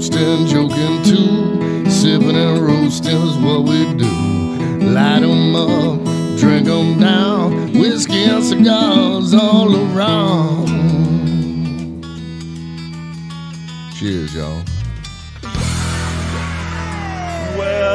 toasting, joking too. Sipping and roasting is what we do. Light 'em up, drink 'em down. Whiskey and cigars all around. Cheers, y'all. Well.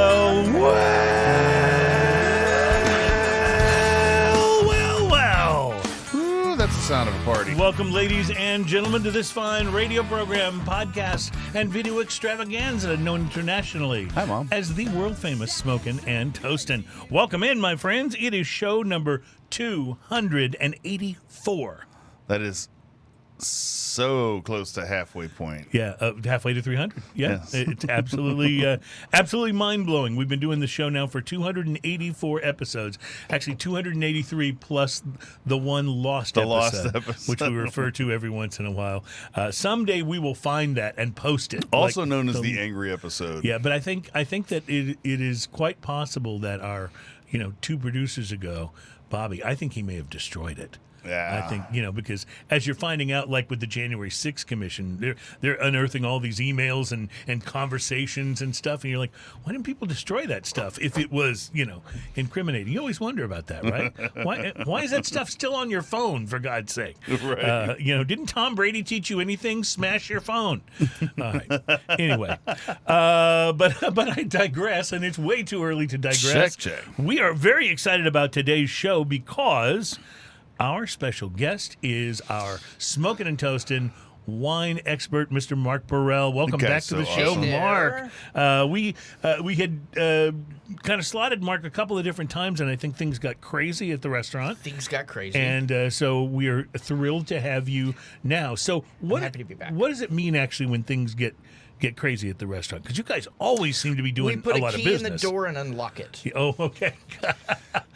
Ooh, that's the sound of a party. Welcome, ladies and gentlemen, to this fine radio program, podcast, and video extravaganza known internationally Hi, Mom. as the world-famous Smokin' and Toastin'. Welcome in, my friends. It is show number 284. That is so close to halfway point. Yeah, halfway to 300. Yeah, Yes. It's absolutely, absolutely mind-blowing. We've been doing the show now for 284 episodes. Actually, 283 plus the one lost episode, which we refer to every once in a while. Someday we will find that and post it. Also known as the angry episode. Yeah, but I think that it is quite possible that our, two producers ago, Bobby, I think he may have destroyed it. Yeah. I think, because as you're finding out, like with the January 6th Commission, they're unearthing all these emails and conversations and stuff. And you're like, why didn't people destroy that stuff if it was, incriminating? You always wonder about that, right? Why is that stuff still on your phone, for God's sake? Right. Didn't Tom Brady teach you anything? Smash your phone. All right. Anyway, but I digress, and it's way too early to digress. Check. We are very excited about today's show because our special guest is our smoking and toasting wine expert, Mr. Marc Borel. Welcome back to the show, awesome. Marc. We had kind of slotted Marc a couple of different times, and I think things got crazy at the restaurant. Things got crazy. And so we are thrilled to have you now. So I'm happy to be back. What does it mean, actually, when things get crazy at the restaurant? Because you guys always seem to be doing a lot of business. We put a key in the door and unlock it. Oh, okay.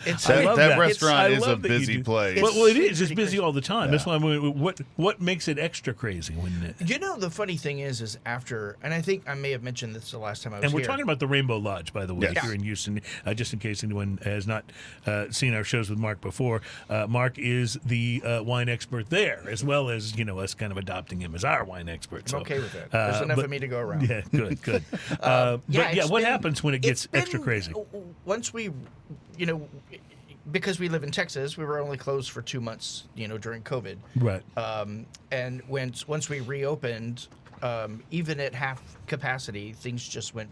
I love that I restaurant is a love that you busy do. place. Well, it is. It's busy crazy. all the time. Yeah. That's why what makes it extra crazy when The funny thing is after, and I think I may have mentioned this the last time I was and we're here. talking about the Rainbow Lodge, by the way, Yes. here in Houston. Just in case anyone has not seen our shows with Marc before, Marc is the wine expert there, as well as us kind of adopting him as our wine expert. I'm So, okay with it. There's enough of me to go around. Yeah, good. What happens when it gets extra crazy? Once we, because we live in Texas, we were only closed for 2 months, during COVID. Right. And once we reopened, even at half capacity, things just went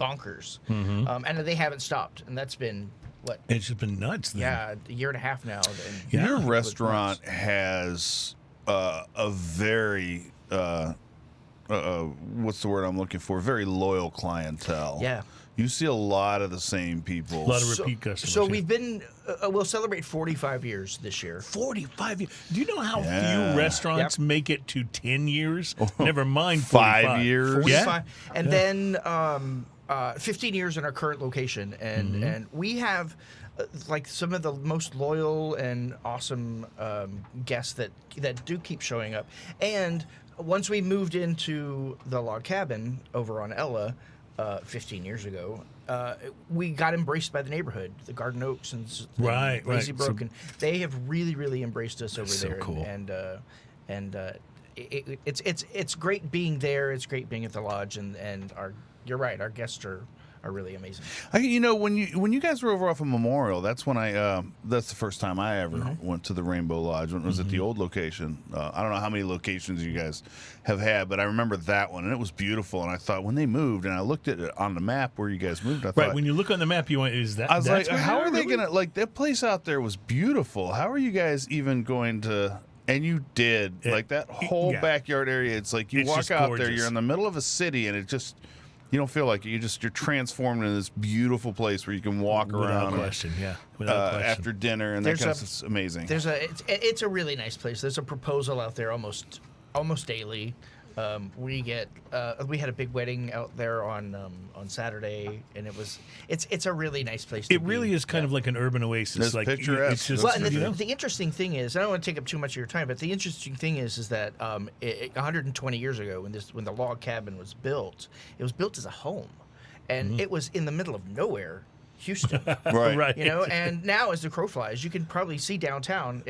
bonkers. Mm-hmm. And they haven't stopped. And that's been, what? It's just been nuts. Then. Yeah, a year and a half now. And Your it was restaurant nuts. has a very, what's the word I'm looking for? Very loyal clientele. Yeah. You see a lot of the same people. A lot of repeat customers. So yeah. we've been, we'll celebrate 45 years this year. 45 years. Do you know how Yeah. few restaurants make it to 10 years? Never mind 5 45. years. 45. And then 15 years in our current location. Mm-hmm. And we have like some of the most loyal and awesome guests that do keep showing up. And once we moved into the log cabin over on Ella 15 years ago, we got embraced by the neighborhood, the Garden Oaks and Lazy Brook, and they have really, really embraced us over there. So cool. It's great being there. It's great being at the lodge, and you're right, our guests are really amazing. When you guys were over off of Memorial, that's when that's the first time I ever went to the Rainbow Lodge. When it was at the old location. I don't know how many locations you guys have had, but I remember that one, and it was beautiful. And I thought when they moved, and I looked at it on the map where you guys moved, I thought, Right, when you look on the map, you want, is that? I was that's like, where how they are they really? gonna that place out there was beautiful? How are you guys even going to? And you did like that whole backyard area. It's like you It's walk just out gorgeous. there, you're in the middle of a city, and it just. You don't feel like it. You're transformed into this beautiful place where you can walk Without around question, yeah. Without question. after dinner, and that kind of it's amazing. It's a really nice place. There's a proposal out there almost daily. We had a big wedding out there on Saturday, and it's a really nice place. It really is kind of like an urban oasis. It's like picturesque. It's just, Well, and the interesting thing is, I don't want to take up too much of your time, but the interesting thing is that 120 years ago, when the log cabin was built, it was built as a home, and it was in the middle of nowhere. Houston, right. and now as the crow flies, you can probably see downtown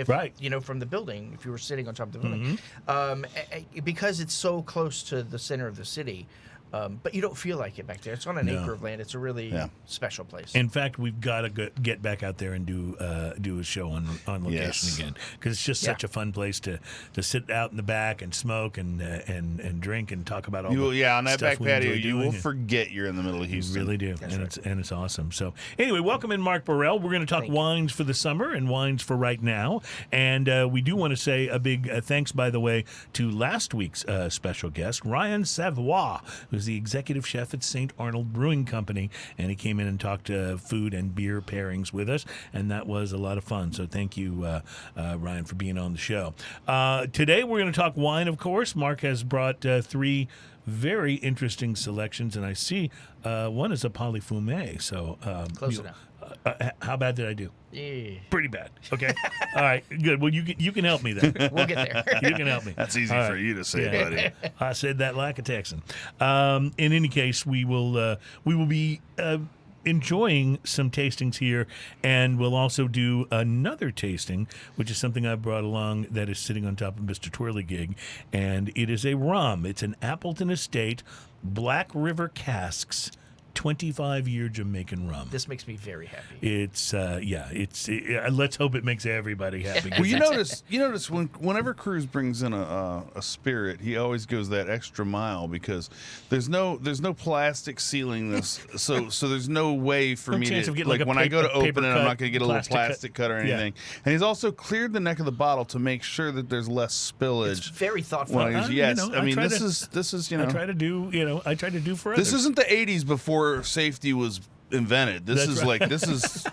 from the building if you were sitting on top of the building, because it's so close to the center of the city. But you don't feel like it back there. It's on an No. acre of land. It's a really special place. In fact, we've got to get back out there and do a show on location Yes. again, because it's just such a fun place to sit out in the back and smoke and drink and talk about all You will, the on that stuff back we patio, enjoy you doing. will forget you're in the middle of You Houston. really do, That's and it's awesome. So anyway, welcome in Marc Borel. We're going to talk Thank you. wines for the summer and wines for right now, and we do want to say a big thanks, by the way, to last week's special guest, Ryan Savoie, who's the executive chef at St. Arnold Brewing Company, and he came in and talked food and beer pairings with us, and that was a lot of fun. So thank you, Ryan, for being on the show. Today we're going to talk wine, of course. Mark has brought 3 very interesting selections, and I see one is a Polyfumet. So Close enough. How bad did I do? Yeah. Pretty bad. Okay. All right. Good. Well, you can help me then. We'll get there. You can help me. That's easy All for right. you to say, Yeah. buddy. I said that like a Texan. In any case, we will be enjoying some tastings here, and we'll also do another tasting, which is something I brought along that is sitting on top of Mr. Twirlygig, and it is a rum. It's an Appleton Estate Black River Casks 25-year Jamaican rum. This makes me very happy. It's let's hope it makes everybody happy. Well, you notice whenever Cruze brings in a spirit, he always goes that extra mile because there's no plastic sealing this, so there's no way for No me chance to of getting like a when I go to paper open it, cut, I'm not going to get a little plastic cut. plastic cut or Yeah. anything. And he's also cleared the neck of the bottle to make sure that there's less spillage. It's very thoughtful. When I use, yes, I mean try this to- is I try to do for this others. isn't the '80s before safety was invented. This That's is right. this is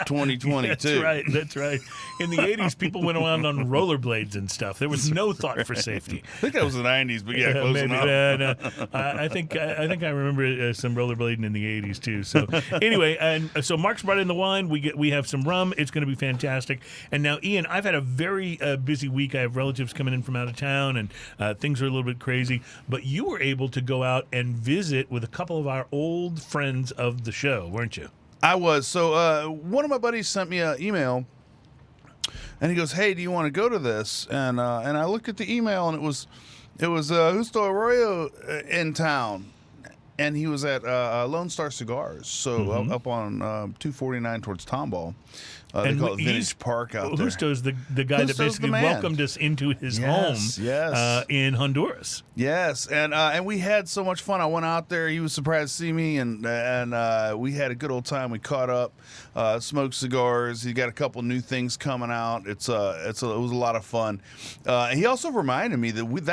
2022. That's right. In the 80s, people went around on rollerblades and stuff. There was no thought for safety. I think that was the '90s, but yeah, close Maybe. enough. No. I think I remember some rollerblading in the 80s too. So anyway, and so Mark's brought in the wine. We have some rum. It's going to be fantastic. And now, Ian, I've had a very busy week. I have relatives coming in from out of town, and things are a little bit crazy. But you were able to go out and visit with a couple of our old friends of the show, weren't you? I was. So one of my buddies sent me an email, and he goes, "Hey, do you want to go to this?" And I looked at the email, and it was Justo Arroyo in town, and he was at Lone Star Cigars, so up on 249 towards Tomball. They call it Vintage Park out there. Justo's the guy that Justo's basically the man. welcomed us into his Yes, home yes. in Honduras. Yes, and we had so much fun. I went out there. He was surprised to see me, and we had a good old time. We caught up, smoked cigars. He got a couple new things coming out. It was a lot of fun. And he also reminded me that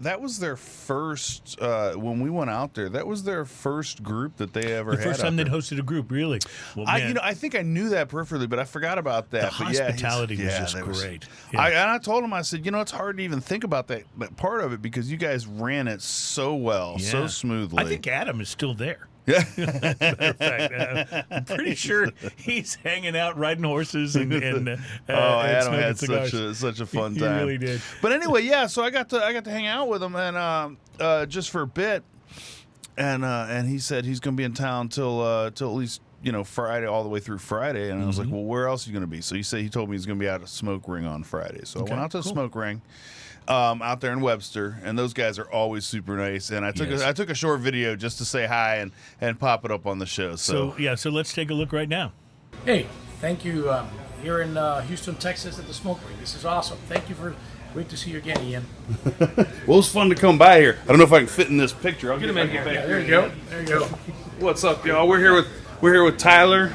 that was their first when we went out there. That was their first group that they ever had. The first time out they'd there. hosted a group, really. Well, man, I think I knew that peripherally, but I forgot about that. the But yeah, hospitality was just that was- great. I told him, I said, it's hard to even think about that part of it because you guys ran it so well, so Yeah. smoothly. I think Adam is still there. Yeah. Matter of fact, I'm pretty sure he's hanging out riding horses and Adam smoking had cigars. such a fun He time. really did. But anyway, yeah. So I got to hang out with him and just for a bit, and he said he's going to be in town till at least Friday, all the way through Friday. And I was like, well, where else are you going to be? So he told me he's going to be out at Smoke Ring on Friday. So I went out to the Smoke Ring. Out there in Webster, and those guys are always super nice. And I took a short video just to say hi and pop it up on the show. So So let's take a look right now. Hey, thank you. Here in Houston, Texas at the Smoke Ring. This is awesome. Thank you great to see you again, Ian. well, it was fun to come by here. I don't know if I can fit in this picture. I'll get him in here. Yeah, there you go. There you go. What's up, y'all? We're here with Tyler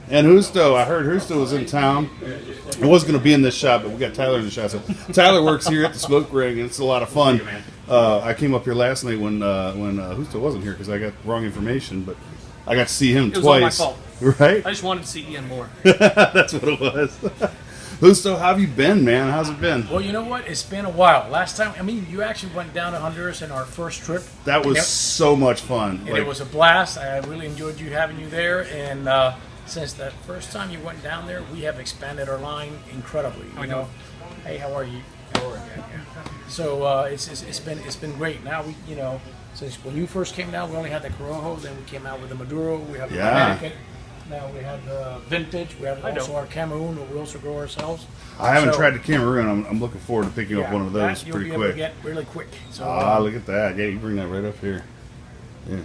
and Justo. I heard Justo was in town. I was going to be in this shop, but we got Tyler in the shop. So Tyler works here at the Smoke Ring, and it's a lot of fun. I came up here last night when Justo wasn't here because I got wrong information, but I got to see him It was all my twice. fault. Right? I just wanted to see Ian more. That's what it was. Justo, how have you been, man? How's it been? Well, you know what? It's been a while. Last time, you actually went down to Honduras in our first trip. That was And so much fun. and it was a blast. I really enjoyed having you there. And since that first time you went down there, we have expanded our line incredibly. You know. Hey, how are you? So it's been great. Now since when you first came down, we only had the Corojo. Then we came out with the Maduro. We have the Yeah. Dominican. Now we have the vintage. We have also our Cameroon, that we also grow ourselves. I haven't So- tried the Cameroon. I'm looking forward to picking up one of those that you'll pretty be able to quick. get really quick. So Look at that. Yeah, you bring that right up here. Yeah.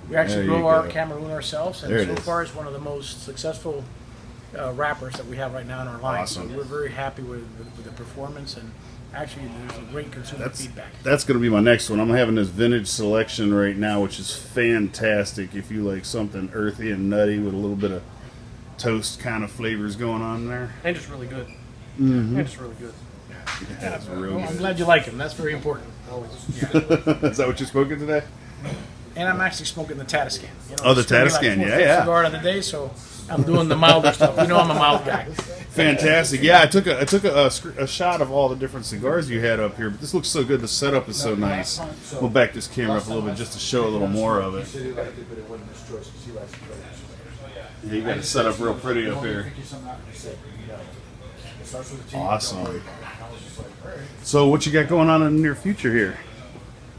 we actually There you grow our go. Cameroon ourselves, and There it so is. far it's one of the most successful wrappers that we have right now in our line. Awesome. So we're very happy with the performance, and actually there's a great consumer feedback. That's going to be my next one. I'm having this vintage selection right now, which is fantastic. If you like something earthy and nutty with a little bit of toast kind of flavors going on there. And it's really good. And it's really good. Yeah, it's real Well, I'm good. glad you like them. That's very important. Always. Yeah. Is that what you're smoking today? And I'm actually smoking the Tatiscan. You know, Oh, the it's gonna be Tatiscan, fourth, yeah, fifth yeah. Cigar of the day, so I'm doing the milder stuff. You know, I'm a mild guy. Fantastic. Yeah, I took a shot of all the different cigars you had up here, but this looks so good. The setup is so nice. We'll back this camera up a little bit just to show a little more of it. Yeah, you got it set up real pretty up here. Awesome. So what you got going on in the near future here?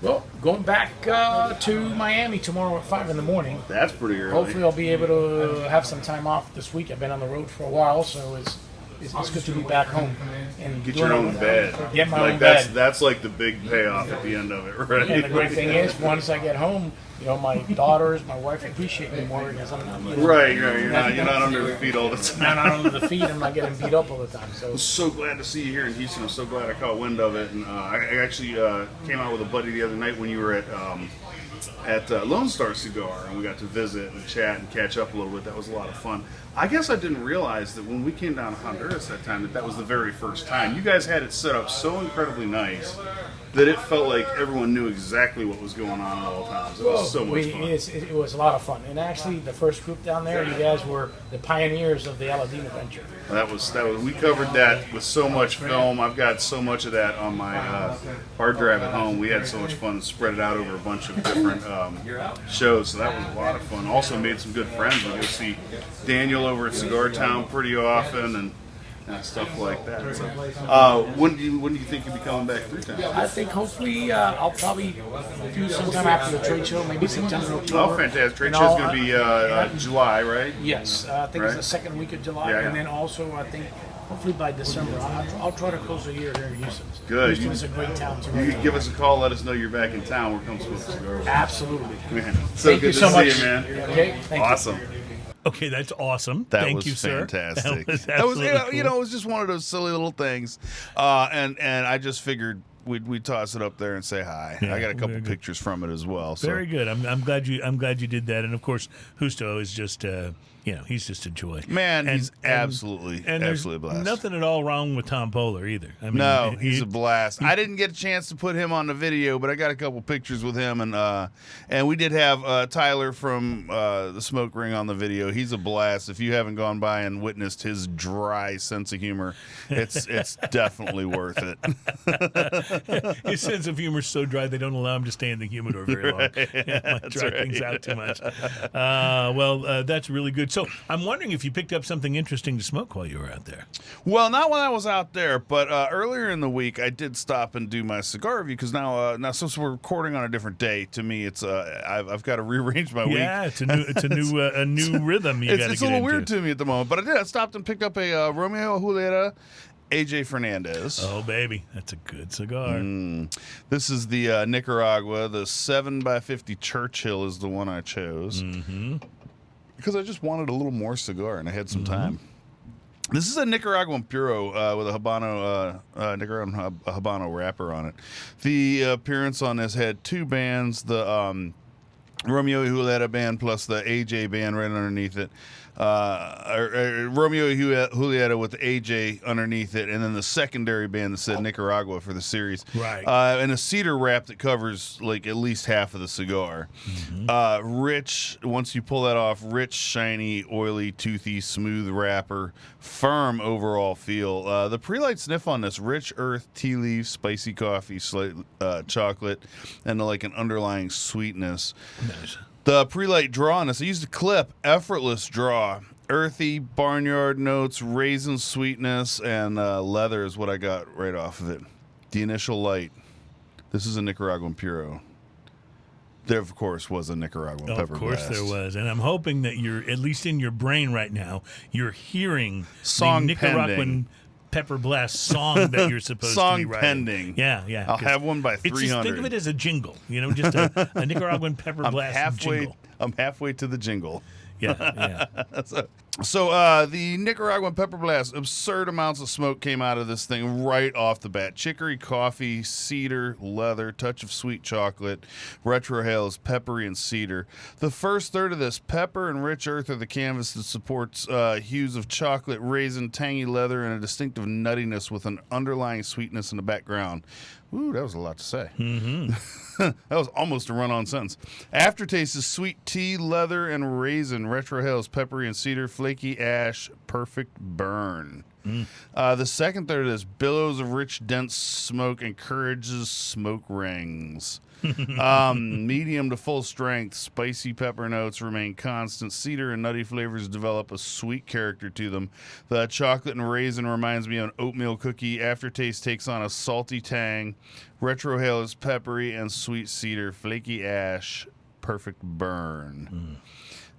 Well, going back to Miami tomorrow at 5 in the morning. That's pretty early. Hopefully, I'll be able to have some time off this week. I've been on the road for a while, so it's good to be back home and Get doing your own bed. Get my Like own that's bed. that's like the big payoff at the end of it, right? And the great thing is, once I get home, you know, my daughters, my wife appreciate me more because I'm not, you know, Right. You're not under the feet all the time. not under the feet. I'm not getting beat up all the time. So So glad to see you here in Houston. I'm so glad I caught wind of it, and I actually came out with a buddy the other night when you were at Lone Star Cigar, and we got to visit and chat and catch up a little bit. That was a lot of fun. I guess I didn't realize that when we came down to Honduras that time that was the very first time. You guys had it set up so incredibly nice that it felt like everyone knew exactly what was going on at all times. It was so much fun. it was a lot of fun. And actually, the first group down there, you guys were the pioneers of the Aladdin adventure. That was we covered that with so much film. I've got so much of that on my hard drive at home. We had so much fun and spread it out over a bunch of different shows. So that was a lot of fun. Also made some good friends. We go see Daniel over at Cigar Town pretty often and stuff like that. So, when do you think you'll be coming back through town? I think hopefully I'll probably do sometime after the trade show, maybe September, October. Oh, fantastic! Trade And show's I'll- going to be July, right? Yes, I think Right. it's the second week of July, Yeah, yeah. and then also I think hopefully by December I'll try to close the year here in Houston. Good. Houston is a great town to You can give us a call. Let us know you're back in town. We'll come smoke cigars. Absolutely. Man, so Thank good you to so see much. you, man. Okay, thank you. Awesome. Okay, that's awesome. That Thank was you, sir. fantastic. That was That was, absolutely you know, cool. it was just one of those silly little things, and I just figured we'd toss it up there and say hi. Yeah, I got a couple very good. pictures from it as well. So. Very good. I'm glad you did that. And of course, Justo is just he's just a joy. Man, And- he's and- absolutely and there's blessed. nothing at all wrong with Tom Poehler either. I mean, No, he's a blast. I didn't get a chance to put him on the video, but I got a couple pictures with him, and we did have Tyler from the Smoke Ring on the video. He's a blast. If you haven't gone by and witnessed his dry sense of humor, it's definitely worth it. His sense of humor is so dry they don't allow him to stay in the humidor very long. It might dry things out too much. That's really good. So I'm wondering if you picked up something interesting to smoke while you were out there. Well, not when I was out there, but earlier in the week I did stop and do my cigar review because now since we're recording on a different day, to me it's I've got to rearrange my week. Yeah, it's a new rhythm. You got to get It's a little into. weird to me at the moment, but I stopped and picked up a Romeo, Julieta, AJ Fernandez. Oh baby, that's a good cigar. This is the Nicaragua. The 7x50 Churchill is the one I chose because I just wanted a little more cigar and I had some time. This is a Nicaraguan Puro with a Habano, Nicaraguan Habano wrapper on it. The appearance on this had two bands, the Romeo y Julieta band plus the AJ band right underneath it. Romeo y Julieta with the AJ underneath it, and then the secondary band that said Nicaragua for the series. Right. And a cedar wrap that covers like at least half of the cigar. Rich, once you pull that off, rich, shiny, oily, toothy, smooth wrapper, firm overall feel. The pre-light sniff on this, rich earth, tea leaf, spicy coffee, slight chocolate, and like an underlying sweetness. Nice. The pre-light draw on this, I used a clip, effortless draw. Earthy, barnyard notes, raisin sweetness, and leather is what I got right off of it. The initial light. This is a Nicaraguan Puro. There, of course, was a Nicaraguan pepper Of course blast. there was. And I'm hoping that you're, at least in your brain right now, you're hearing Song the Nicaraguan pending. pepper blast song that you're supposed to Song be writing. pending. Yeah. I'll 'cause have one by it's just, 300. think of it as a jingle, just a Nicaraguan pepper blast jingle. I'm halfway to the jingle. Yeah. So the Nicaraguan pepper blast, absurd amounts of smoke came out of this thing right off the bat. Chicory, coffee, cedar, leather, touch of sweet chocolate, retrohales, peppery, and cedar. The first third of this, pepper and rich earth are the canvas that supports hues of chocolate, raisin, tangy leather, and a distinctive nuttiness with an underlying sweetness in the background. Ooh, that was a lot to say. Mm-hmm. That was almost a run-on sentence. Aftertaste is sweet tea, leather, and raisin. Retrohales, peppery, and cedar. Flaky ash, perfect burn. The second third is billows of rich, dense smoke encourages smoke rings. Medium to full strength, spicy pepper notes remain constant. Cedar and nutty flavors develop a sweet character to them. The chocolate and raisin reminds me of an oatmeal cookie. Aftertaste takes on a salty tang. Retrohale is peppery and sweet cedar. Flaky ash, perfect burn.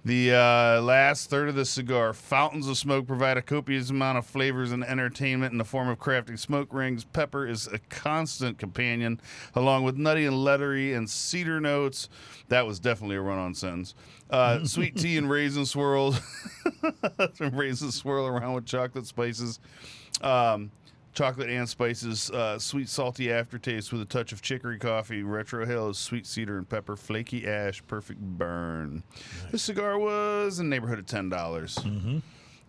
The last third of the cigar, fountains of smoke provide a copious amount of flavors and entertainment in the form of crafting smoke rings. Pepper is a constant companion, along with nutty and leathery and cedar notes. That was definitely a run-on sentence. Sweet tea and raisin swirls. Raisin swirl around with chocolate spices. Chocolate and spices, sweet salty aftertaste with a touch of chicory coffee. Retrohale is sweet cedar and pepper. Flaky ash, perfect burn. Nice. This cigar was in the neighborhood of $10. Mm-hmm.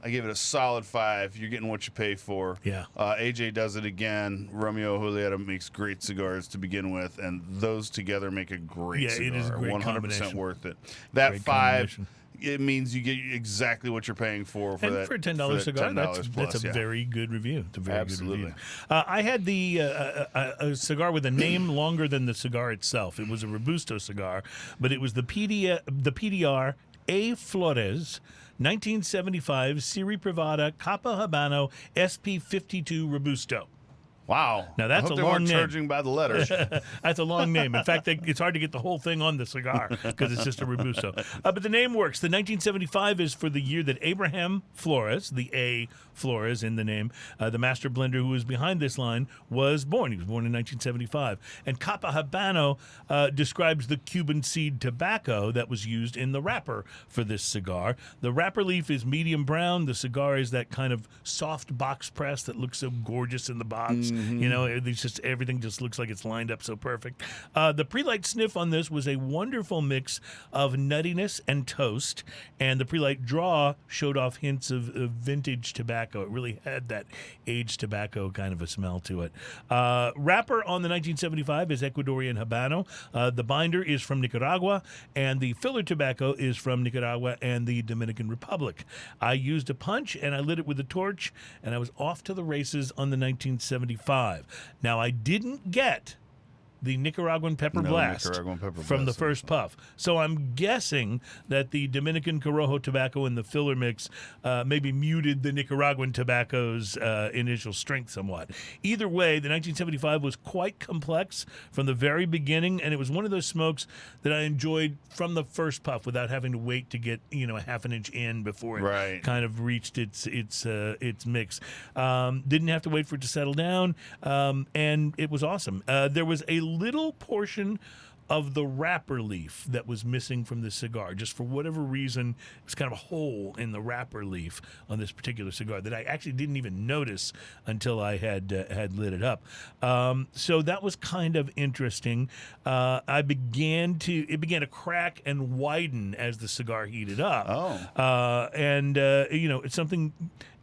I gave it a solid 5. You're getting what you pay for. Yeah. AJ does it again. Romeo Julieta makes great cigars to begin with, and those together make a great cigar. It is a great 100% combination. worth it. That Great 5. It means you get exactly what you're paying for And that. for a $10 cigar, $10 that's a very good review. It's a very Absolutely. good review. I had a cigar with a name longer than the cigar itself. It was a Robusto cigar, but it was the PDR A. Flores 1975 Serie Privada Capa Habano SP52 Robusto. Wow. Now, that's I hope a they long weren't name. charging by the letter. That's a long name. In fact, it's hard to get the whole thing on the cigar because it's just a Robusto. But the name works. The 1975 is for the year that Abraham Flores, the A. Flores in the name, the master blender who was behind this line, was born. He was born in 1975. And Capa Habano describes the Cuban seed tobacco that was used in the wrapper for this cigar. The wrapper leaf is medium brown. The cigar is that kind of soft box press that looks so gorgeous in the box. It's just everything just looks like it's lined up so perfect. The pre-light sniff on this was a wonderful mix of nuttiness and toast, and the pre-light draw showed off hints of vintage tobacco. It really had that aged tobacco kind of a smell to it. Wrapper on the 1975 is Ecuadorian Habano. The binder is from Nicaragua, and the filler tobacco is from Nicaragua and the Dominican Republic. I used a punch, and I lit it with a torch, and I was off to the races on the 1975. Now, I didn't get the Nicaraguan pepper blast from the first puff. So I'm guessing that the Dominican Corojo tobacco in the filler mix maybe muted the Nicaraguan tobacco's initial strength somewhat. Either way, the 1975 was quite complex from the very beginning, and it was one of those smokes that I enjoyed from the first puff without having to wait to get a half an inch in before it kind of reached its mix. Didn't have to wait for it to settle down, and it was awesome. There was a little portion of the wrapper leaf that was missing from the cigar. Just for whatever reason, it was kind of a hole in the wrapper leaf on this particular cigar that I actually didn't even notice until I had lit it up. So that was kind of interesting. It began to crack and widen as the cigar heated up. It's something.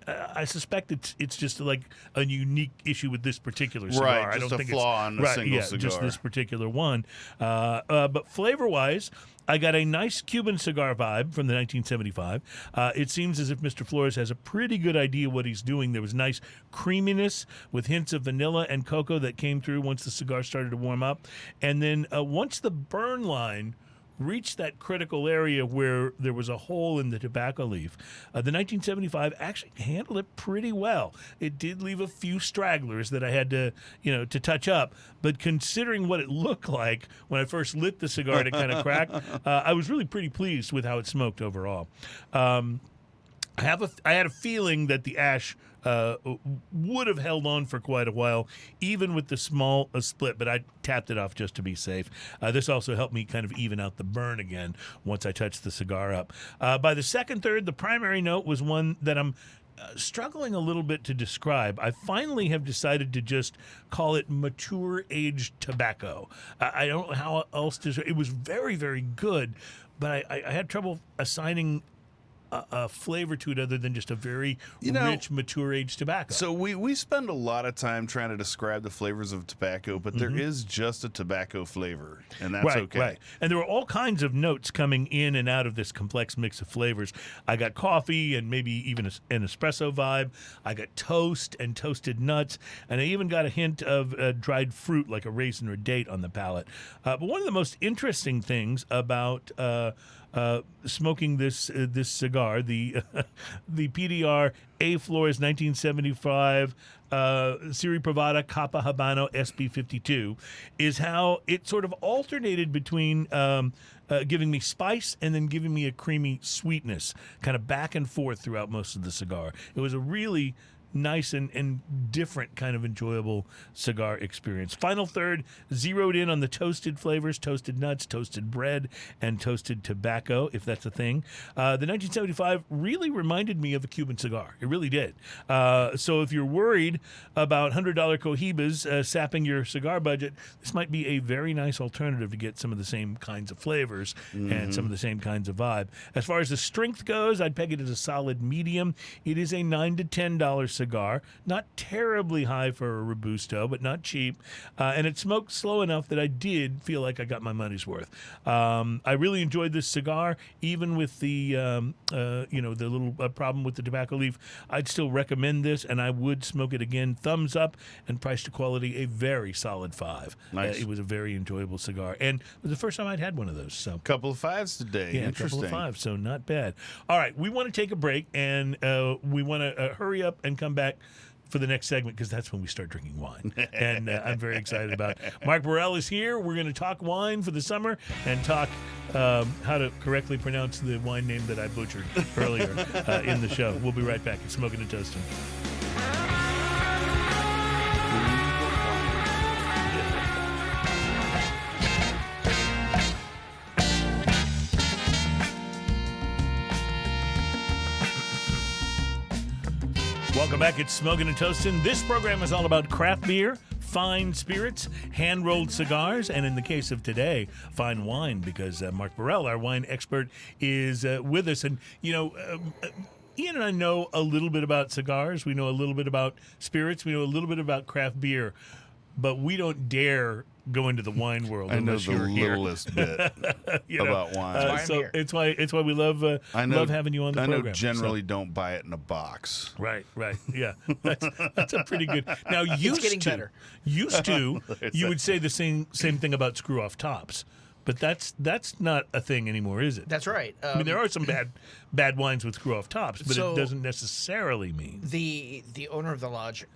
I suspect it's just like a unique issue with this particular cigar. Right, I don't just think a flaw on a single cigar. Just this particular one. But flavor-wise, I got a nice Cuban cigar vibe from the 1975. It seems as if Mr. Flores has a pretty good idea what he's doing. There was nice creaminess with hints of vanilla and cocoa that came through once the cigar started to warm up. And then once the burn line reached that critical area where there was a hole in the tobacco leaf. The 1975 actually handled it pretty well. It did leave a few stragglers that I had to, to touch up. But considering what it looked like when I first lit the cigar to kind of crack, I was really pretty pleased with how it smoked overall. I had a feeling that the ash would have held on for quite a while, even with the small split, but I tapped it off just to be safe. This also helped me kind of even out the burn again once I touched the cigar up. By the second third, the primary note was one that I'm struggling a little bit to describe. I finally have decided to just call it mature aged tobacco. I don't know how else to. It was very, very good, but I had trouble assigning a flavor to it other than just a very rich, mature aged tobacco. So we spend a lot of time trying to describe the flavors of tobacco, but there is just a tobacco flavor, and that's okay. Right. And there were all kinds of notes coming in and out of this complex mix of flavors. I got coffee and maybe even an espresso vibe. I got toast and toasted nuts, and I even got a hint of dried fruit like a raisin or date on the palate. But one of the most interesting things about smoking this cigar, the PDR A. Flores 1975 Siri Privada Capa Habano SB52, is how it sort of alternated between giving me spice and then giving me a creamy sweetness, kind of back and forth throughout most of the cigar. It was a really nice and different kind of enjoyable cigar experience. Final third, zeroed in on the toasted flavors, toasted nuts, toasted bread, and toasted tobacco, if that's a thing. The 1975 really reminded me of a Cuban cigar. It really did. So if you're worried about $100 cohibas sapping your cigar budget, this might be a very nice alternative to get some of the same kinds of flavors and some of the same kinds of vibe. As far as the strength goes, I'd peg it as a solid medium. It is a $9 to $10 cigar, not terribly high for a Robusto, but not cheap, and it smoked slow enough that I did feel like I got my money's worth. I really enjoyed this cigar, even with the the little problem with the tobacco leaf. I'd still recommend this, and I would smoke it again. Thumbs up, and price to quality, a very solid 5. Nice. It was a very enjoyable cigar, and it was the first time I'd had one of those. So Couple of 5s today. yeah, Interesting. a couple of 5s, so not bad. All right, we want to take a break, and we want to hurry up and come back for the next segment, because that's when we start drinking wine. And I'm very excited about it. Marc Borel is here. We're going to talk wine for the summer and talk how to correctly pronounce the wine name that I butchered earlier in the show. We'll be right back. It's Smoking and Toasting. Welcome back. It's Smoking and Toasting. This program is all about craft beer, fine spirits, hand-rolled cigars, and in the case of today, fine wine, because Marc Borel, our wine expert, is with us. And, Ian and I know a little bit about cigars. We know a little bit about spirits. We know a little bit about craft beer. But we don't dare go into the wine world I know unless the you're here. littlest bit about wine. So it's why we love having you on the program. I generally don't buy it in a box. Right. Yeah, that's a pretty good. Now, getting better. Used to, you would say the same thing about screw-off tops, but that's not a thing anymore, is it? That's right. I mean, there are some bad wines with screw-off tops, but So- it doesn't necessarily mean. The owner of the lodge,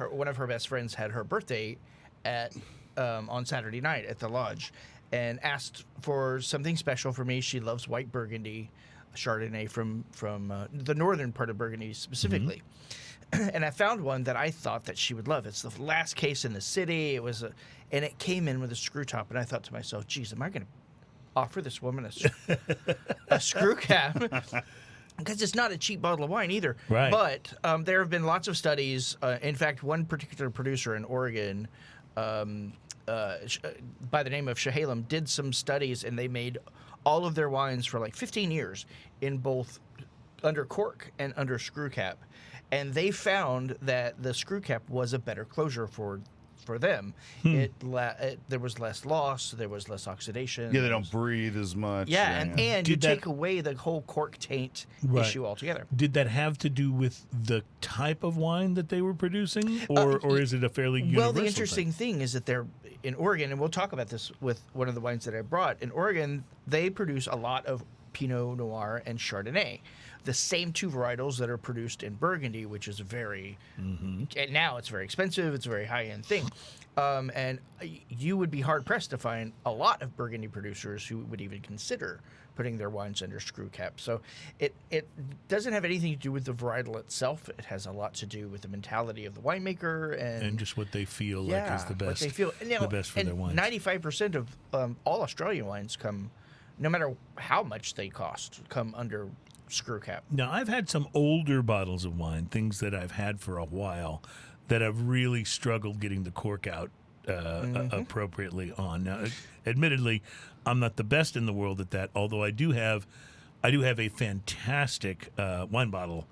one of her best friends had her birthday at on Saturday night at the lodge, and asked for something special for me. She loves white Burgundy, Chardonnay from the northern part of Burgundy specifically. And I found one that I thought that she would love. It's the last case in the city. It was and it came in with a screw top. And I thought to myself, geez, am I going to offer this woman a screw cap? Because it's not a cheap bottle of wine either. Right. But there have been lots of studies. In fact, one particular producer in Oregon, by the name of Chehalem, did some studies, and they made all of their wines for like 15 years in both under cork and under screw cap. And they found that the screw cap was a better closure for for them. There was less loss, there was less oxidation. Yeah, they don't breathe as much. Yeah, and you Did that- take away the whole cork taint Right. issue altogether. Did that have to do with the type of wine that they were producing, or is it a fairly universal Well, the interesting thing is that they're in Oregon, and we'll talk about this with one of the wines that I brought. In Oregon, they produce a lot of Pinot Noir and Chardonnay, the same two varietals that are produced in Burgundy, which is very, and now it's very expensive. It's a very high-end thing. And you would be hard-pressed to find a lot of Burgundy producers who would even consider putting their wines under screw cap. So it doesn't have anything to do with the varietal itself. It has a lot to do with the mentality of the winemaker and just what they feel like is the best. what they feel. And, the best for their wines. 95% of all Australian wines come, no matter how much they cost, come under screw cap. Now, I've had some older bottles of wine, things that I've had for a while, that I've really struggled getting the cork out appropriately on. Now, admittedly, I'm not the best in the world at that, although I do have a fantastic wine bottle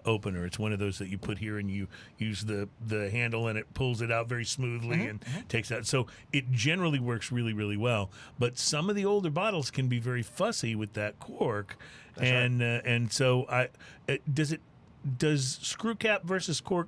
opener. It's one of those that you put here and you use the handle and it pulls it out very smoothly and takes out. So it generally works really, really well. But some of the older bottles can be very fussy with that cork. And so does screw cap versus cork,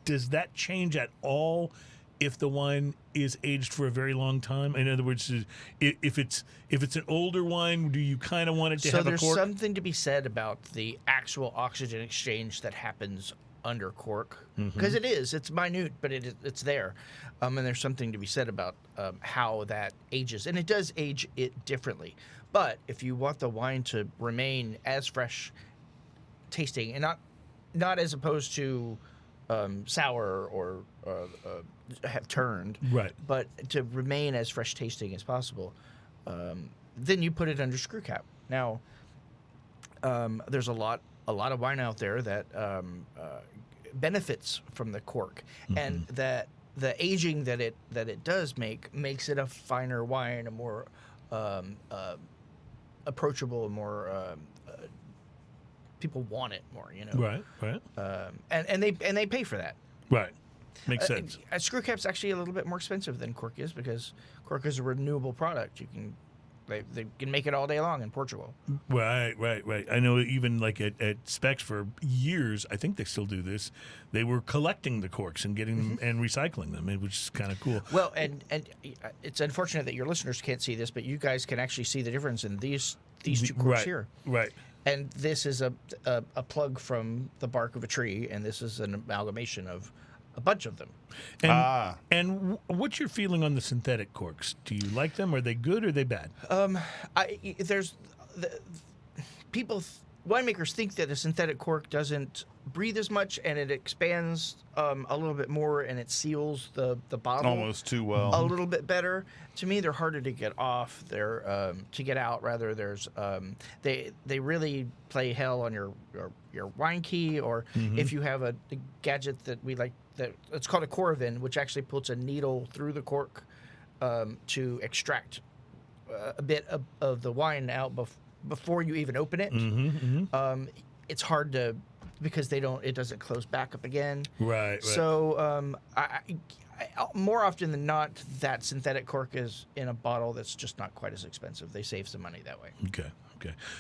does that change at all if the wine is aged for a very long time? In other words, if it's an older wine, do you kind of want it to have a cork? So there's something to be said about the actual oxygen exchange that happens under cork, because it's minute, but it's there, and there's something to be said about how that ages, and it does age it differently. But if you want the wine to remain as fresh tasting and not as opposed to sour or have turned, right, but to remain as fresh tasting as possible, then you put it under screw cap. Now, there's a lot of wine out there that benefits from the cork, and that the aging that it does makes it a finer wine, a more approachable, more people want it more, right, and they pay for that. right. Makes sense. Screw cap's actually a little bit more expensive than cork is, because cork is a renewable product. They can make it all day long in Portugal. Right. I know even like at Specs for years, I think they still do this. They were collecting the corks and getting them and recycling them, which is kind of cool. Well, and it's unfortunate that your listeners can't see this, but you guys can actually see the difference in these two corks here. Right. And this is a plug from the bark of a tree, and this is an amalgamation of a bunch of them. And what's your feeling on the synthetic corks? Do you like them? Are they good or are they bad? Winemakers think that a synthetic cork doesn't breathe as much, and it expands a little bit more, and it seals the bottle almost too well, a little bit better. To me, they're harder to get off. They're to get out rather. There's they really play hell on your wine key, or if you have a gadget that we like, that it's called a Coravin, which actually puts a needle through the cork to extract a bit of the wine out before you even open it. It's hard to, because it doesn't close back up again. Right. So I more often than not, that synthetic cork is in a bottle that's just not quite as expensive. They save some money that way. Okay.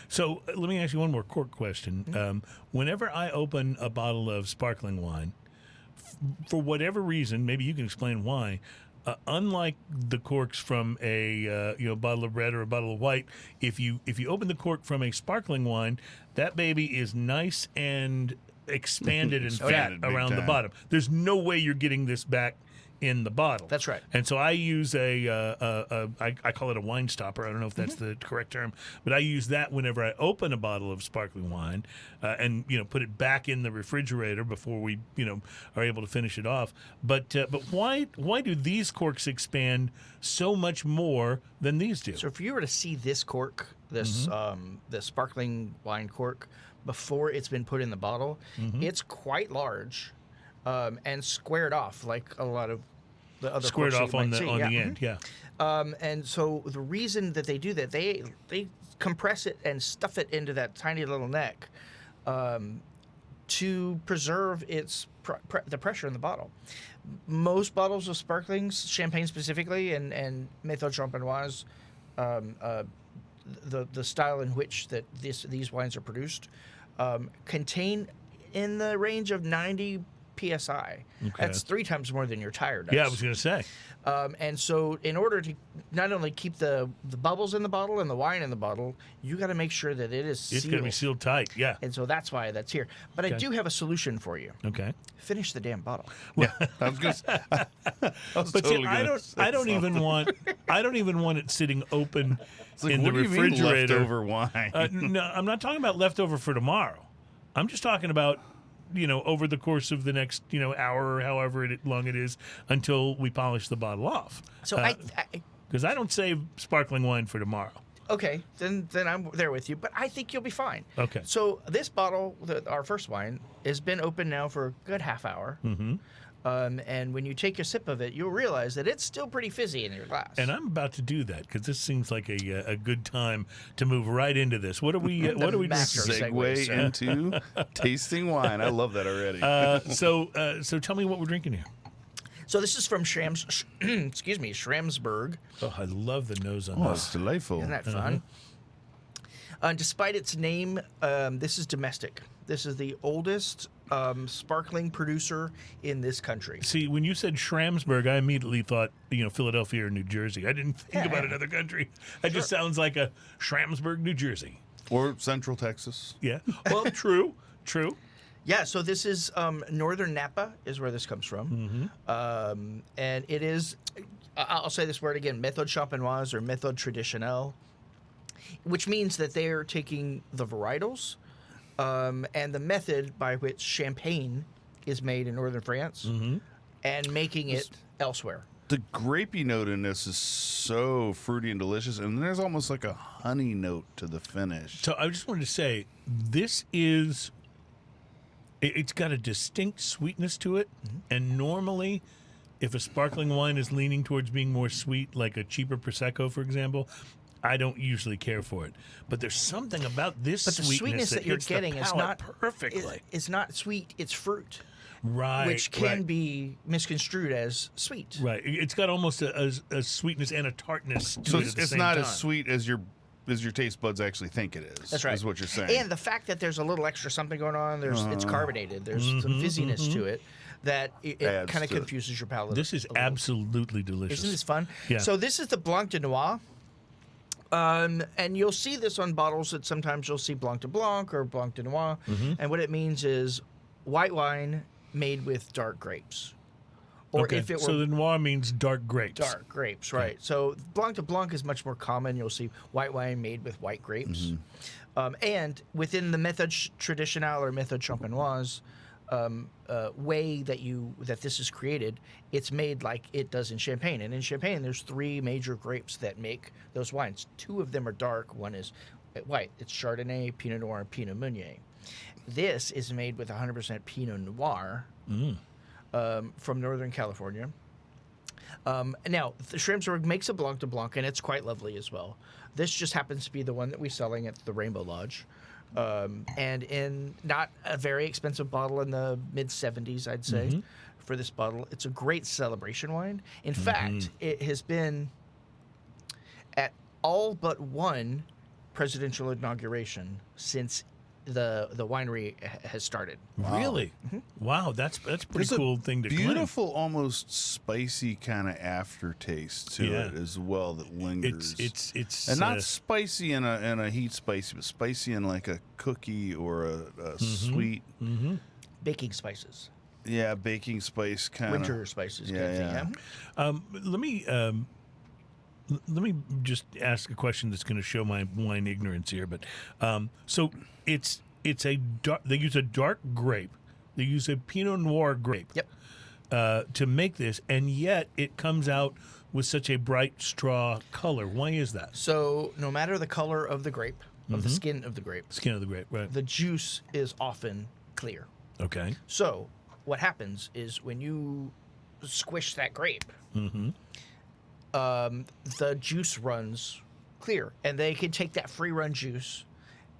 So let me ask you one more cork question. Whenever I open a bottle of sparkling wine, for whatever reason, maybe you can explain why, unlike the corks from a bottle of red or a bottle of white, if you open the cork from a sparkling wine, that baby is nice and expanded and fat around the bottom. There's no way you're getting this back in the bottle. That's right. And so I use I call it a wine stopper. I don't know if that's the correct term, but I use that whenever I open a bottle of sparkling wine, and put it back in the refrigerator before we are able to finish it off. But why do these corks expand so much more than these do? So if you were to see this cork, this the sparkling wine cork, before it's been put in the bottle, it's quite large. And squared off like a lot of the other squared corks off you on might the see. end, yeah. And so the reason that they do that, they compress it and stuff it into that tiny little neck, to preserve the pressure in the bottle. Most bottles of sparklings, champagne specifically, and Méthode Champenoise, the style in which that these wines are produced, contain in the range of 90 psi. Okay. That's 3 times more than your tire does. Yeah, I was going to say. And so, in order to not only keep the bubbles in the bottle and the wine in the bottle, you got to make sure that it is sealed. It's going to be sealed tight. Yeah. And so that's why that's here. But I do have a solution for you. Okay. Finish the damn bottle. Yeah, I was going to. But see, I don't even want it sitting open in the what do you mean refrigerator. leftover wine? No, I'm not talking about leftover for tomorrow. I'm just talking about, over the course of the next, hour or however long it is until we polish the bottle off. So because I don't save sparkling wine for tomorrow. Okay, then I'm there with you. But I think you'll be fine. Okay. So this bottle, our first wine, has been open now for a good half hour. Mm-hmm. And when you take a sip of it, you'll realize that it's still pretty fizzy in your glass. And I'm about to do that because this seems like a good time to move right into this. What are we doing? master Segue into tasting wine. I love that already. So tell me what we're drinking here. So this is from Schramsberg. Oh, I love the nose on Oh, this. it's delightful. Isn't that fun? Despite its name, this is domestic. This is the oldest sparkling producer in this country. See, when you said Schramsberg, I immediately thought, Philadelphia or New Jersey. I didn't think about another country. That just sounds like a Schramsberg, New Jersey. Or Central Texas. Yeah. Well, true. Yeah, so this is Northern Napa is where this comes from. Mm-hmm. And it is, I'll say this word again, Méthode Champenoise or Méthode Traditionnelle, which means that they are taking the varietals and the method by which champagne is made in northern France and making it elsewhere. The grapey note in this is so fruity and delicious, and there's almost like a honey note to the finish. So I just wanted to say, it's got a distinct sweetness to it, and normally, if a sparkling wine is leaning towards being more sweet, like a cheaper Prosecco, for example, I don't usually care for it. But there's something about this But the sweetness that you're getting is not perfectly. It's not sweet, it's fruit. Right, which can be misconstrued as sweet. Right. It's got almost a sweetness and a tartness to So it at the it's same not time. as sweet as your taste buds actually think it is. That's right. Is what you're saying. And the fact that there's a little extra something going on, it's carbonated. There's some fizziness to it that it Adds kind of to it. confuses your palate. This is absolutely delicious. Isn't this fun? Yeah. So this is the Blanc De Noir. And you'll see this on bottles that sometimes you'll see Blanc de Blanc or Blanc de Noir. And what it means is white wine made with dark grapes. Or Okay. if it were So the noir means dark grapes. dark grapes, right? So Blanc de Blanc is much more common. You'll see white wine made with white grapes. And within the Méthode Traditionnelle or Méthode Champenoise way that this is created, it's made like it does in Champagne. And in Champagne, there's 3 major grapes that make those wines. 2 of them are dark. One is white. It's Chardonnay, Pinot Noir, and Pinot Meunier. This is made with 100% Pinot Noir from Northern California. Now, the Schramsberg makes a Blanc de Blanc, and it's quite lovely as well. This just happens to be the one that we're selling at the Rainbow Lodge. And in not a very expensive bottle in the mid-70s, I'd say, for this bottle. It's a great celebration wine. In fact, it has been at all but one presidential inauguration since the winery has started. Really? Wow, that's a pretty There's cool thing to claim. beautiful, almost spicy kind of aftertaste to it as well that lingers. It's and not spicy in a heat spicy, but spicy in like a cookie or a sweet. Baking spices. Yeah, baking spice kind of. Winter spices kind of thing, yeah? Let me just ask a question that's going to show my wine ignorance here. But so it's a dark. They use a dark grape. They use a Pinot Noir grape. Yep. To make this, and yet it comes out with such a bright straw color. Why is that? So no matter the color of the grape, of the skin of the grape, Skin of the grape, right? the juice is often clear. Okay. So what happens is when you squish that grape, the juice runs clear, and they can take that free run juice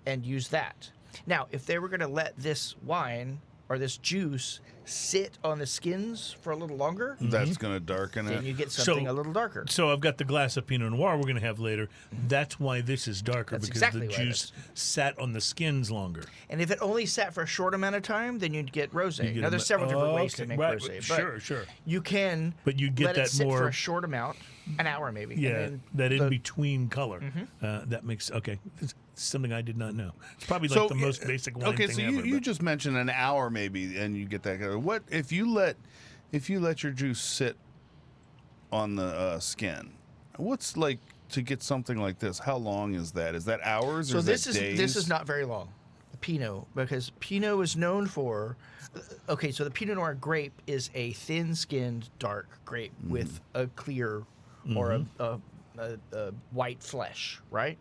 and use that. Now, if they were going to let this wine or this juice sit on the skins for a little longer, That's going to darken then it. you get something a little darker. So I've got the glass of Pinot Noir we're going to have later. That's why this is darker, That's because exactly the why it juice sat on the skins longer. And if it only sat for a short amount of time, then you'd get rosé. Now, there's several different ways to make right, rosé. Sure. You can But you get let that it sit more- for a short amount, an hour maybe. Yeah, and then that in the- between color. That makes okay. It's something I did not know. It's probably like the most basic wine Okay, thing so ever. you but- just mentioned an hour maybe, and you get that. What if you let your juice sit on the skin? What's like to get something like this? How long is that? Is that hours? So or this is is that days? this is not very long. Pinot, because Pinot is known for. Okay, so the Pinot Noir grape is a thin-skinned, dark grape with a clear or a white flesh, right?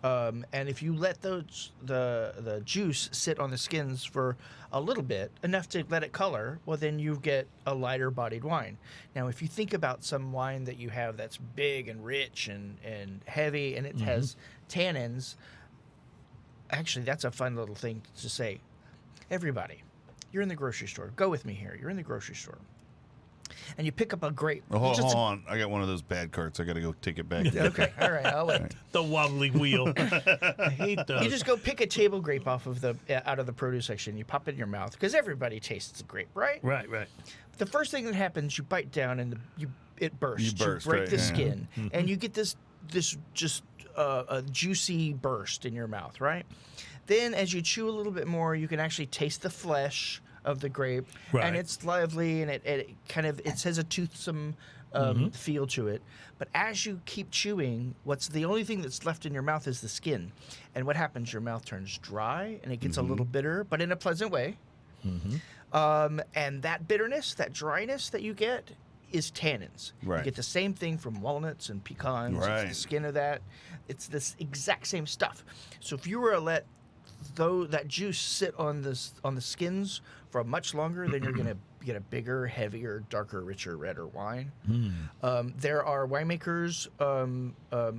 And if you let the juice sit on the skins for a little bit, enough to let it color, well, then you get a lighter bodied wine. Now, if you think about some wine that you have that's big and rich and heavy and it has tannins, actually, that's a fun little thing to say. Everybody, you're in the grocery store. Go with me here. You're in the grocery store. And you pick up a grape. Oh, hold Just a- on, I got one of those bad carts. I got to go take it back. Okay, all right, I'll wait. the wobbly wheel. I hate those. You just go pick a table grape off of the out of the produce section. You pop it in your mouth because everybody tastes a grape, right? right. The first thing that happens, you bite down and it bursts. You burst, break right, the yeah. skin, and you get this just a juicy burst in your mouth, right? Then, as you chew a little bit more, you can actually taste the flesh of the grape, Right. and it's lively and it kind of it has a toothsome feel to it. But as you keep chewing, what's the only thing that's left in your mouth is the skin, and what happens? Your mouth turns dry and it gets a little bitter, but in a pleasant way. And that bitterness, that dryness that you get is tannins. Right. You get the same thing from walnuts and pecans. Right. It's the skin of that. It's this exact same stuff. So if you were to let that juice sit on the skins for much longer, then you're gonna get a bigger, heavier, darker, richer, redder wine. There are winemakers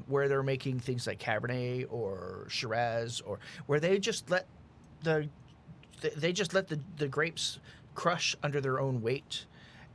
where they're making things like Cabernet or Shiraz, or where they just let the grapes crush under their own weight,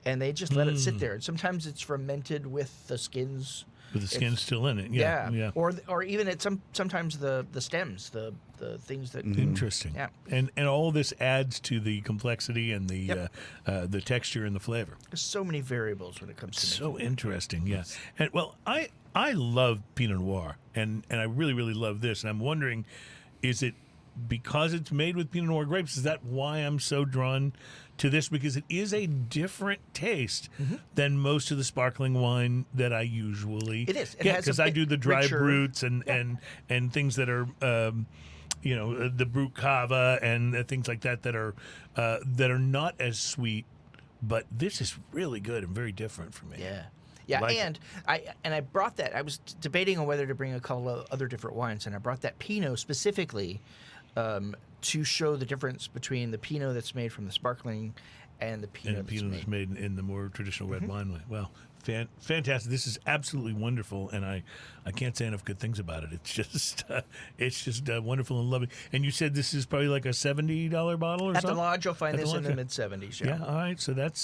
and they just let it sit there. And sometimes it's fermented with the skins. With the skin still in it. Yeah. Or even at sometimes the stems, the things that. Interesting. Yeah. And all this adds to the complexity and the Yep. the texture and the flavor. There's so many variables when it comes to So making. interesting, yeah. And well, I love Pinot Noir, and I really, really love this. And I'm wondering, is it because it's made with Pinot Noir grapes? Is that why I'm so drawn to this? Because it is a different taste than most of the sparkling wine that I usually It is. It get, has a because I bit do the dry richer- brutes and things that are. The Brut Cava and things like that are not as sweet, but this is really good and very different for me. Yeah. Yeah, Like and I brought that. I was debating on whether to bring a couple of other different wines, and I brought that Pinot specifically to show the difference between the Pinot that's made from the sparkling and the Pinot, And Pinot that's made in the more traditional red wine way. Well, fantastic! This is absolutely wonderful, and I can't say enough good things about it. It's just wonderful and lovely. And you said this is probably like a $70 bottle or At something? the lodge, you'll find At the this in lodge, the yeah. mid-70s. Yeah. All right. So that's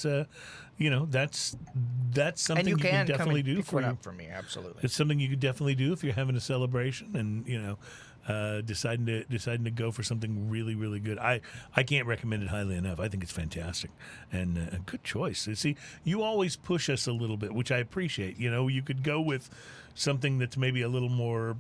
something And you can come definitely and do pick for one you. up for me, absolutely. It's something you could definitely do if you're having a celebration and deciding to go for something really, really good. I can't recommend it highly enough. I think it's fantastic and a good choice. See, you always push us a little bit, which I appreciate. You could go with something that's maybe a little more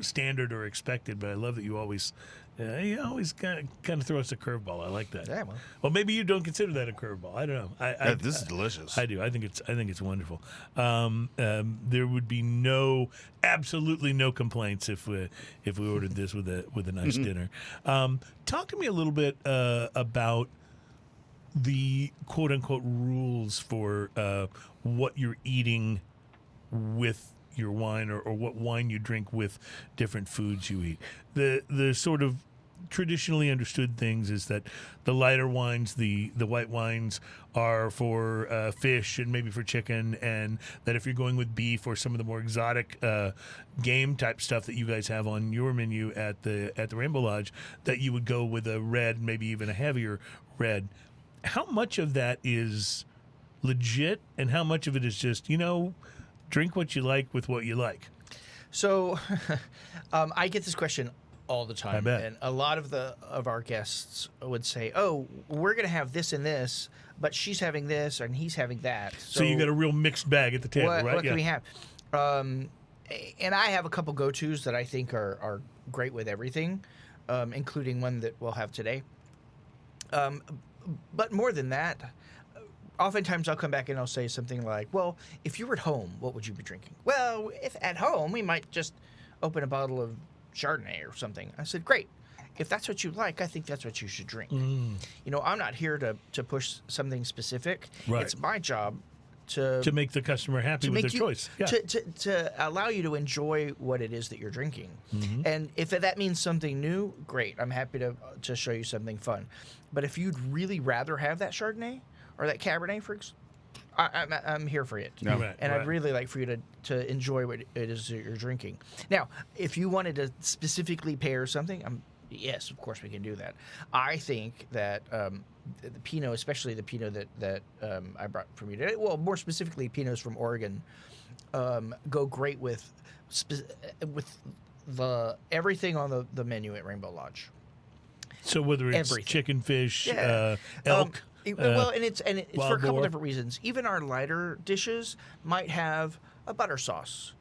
standard or expected, but I love that you always kind of throw us a curveball. I like that. Yeah, Well, maybe you don't consider that a curveball. I don't know. This is delicious. I do. I think it's wonderful. There would be absolutely no complaints if we ordered this with a nice dinner. Talk to me a little bit about the quote unquote rules for what you're eating with your wine or what wine you drink with different foods you eat. The sort of traditionally understood things is that the lighter wines, the white wines, are for fish and maybe for chicken, and that if you're going with beef or some of the more exotic game type stuff that you guys have on your menu at the Rainbow Lodge, that you would go with a red, maybe even a heavier red. How much of that is legit, and how much of it is just, drink what you like with what you like? So I get this question all the time. I bet. And a lot of our guests would say, "Oh, we're going to have this and this, but she's having this and he's having that." So you got a real mixed bag at the table, right? What can we have? And I have a couple go-tos that I think are great with everything, including one that we'll have today. But more than that, oftentimes I'll come back and I'll say something like, well, if you were at home, what would you be drinking? Well, if at home, we might just open a bottle of Chardonnay or something. I said, great. If that's what you like, I think that's what you should drink. I'm not here to push something specific. Right. It's my job to make the customer happy with their choice. Yeah. To allow you to enjoy what it is that you're drinking. And if that means something new, great. I'm happy to show you something fun. But if you'd really rather have that Chardonnay or that Cabernet, I'm here for it. No. Right, And right. I'd really like for you to enjoy what it is that you're drinking. Now, if you wanted to specifically pair something, yes, of course we can do that. I think that the Pinot, especially the Pinot that I brought from you today, well, more specifically Pinots from Oregon, go great with the everything on the menu at Rainbow Lodge. So whether it's Everything. chicken, fish, Yeah. elk. And it's for a couple boar. different reasons. Even our lighter dishes might have a butter sauce,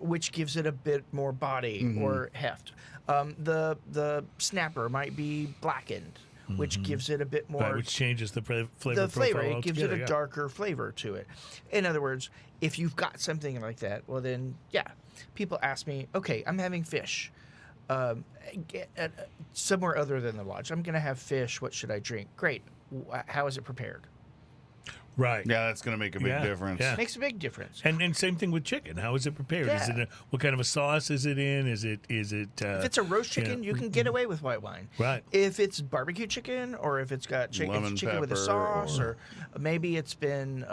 which gives it a bit more body or heft. The snapper might be blackened, which gives it a bit more. Right, which changes the flavor profile It gives it altogether, a yeah. darker flavor to it. In other words, if you've got something like that, well then, yeah. People ask me, okay, I'm having fish. Somewhere other than the lodge. I'm going to have fish. What should I drink? Great. How is it prepared? Right. Yeah, that's going to make a big difference. Yeah. Makes a big difference. And same thing with chicken. How is it prepared? Is Yeah. it what kind of a sauce is it in? Is it? If it's a roast chicken, you can get away with white wine. Right. If it's barbecue chicken, or if it's got Lemon chicken with a pepper, sauce, or maybe it's been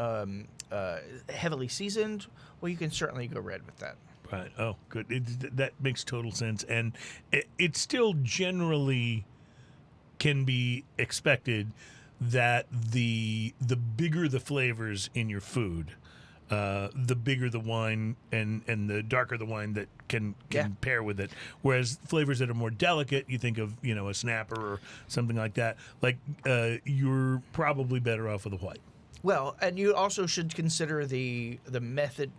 heavily seasoned, well, you can certainly go red with that. Right. Oh, good. That makes total sense, and it still generally can be expected that the bigger the flavors in your food, the bigger the wine and the darker the wine that can pair with it. Whereas flavors that are more delicate, you think of a snapper or something like that. Like you're probably better off with a white. Well, and you also should consider the method.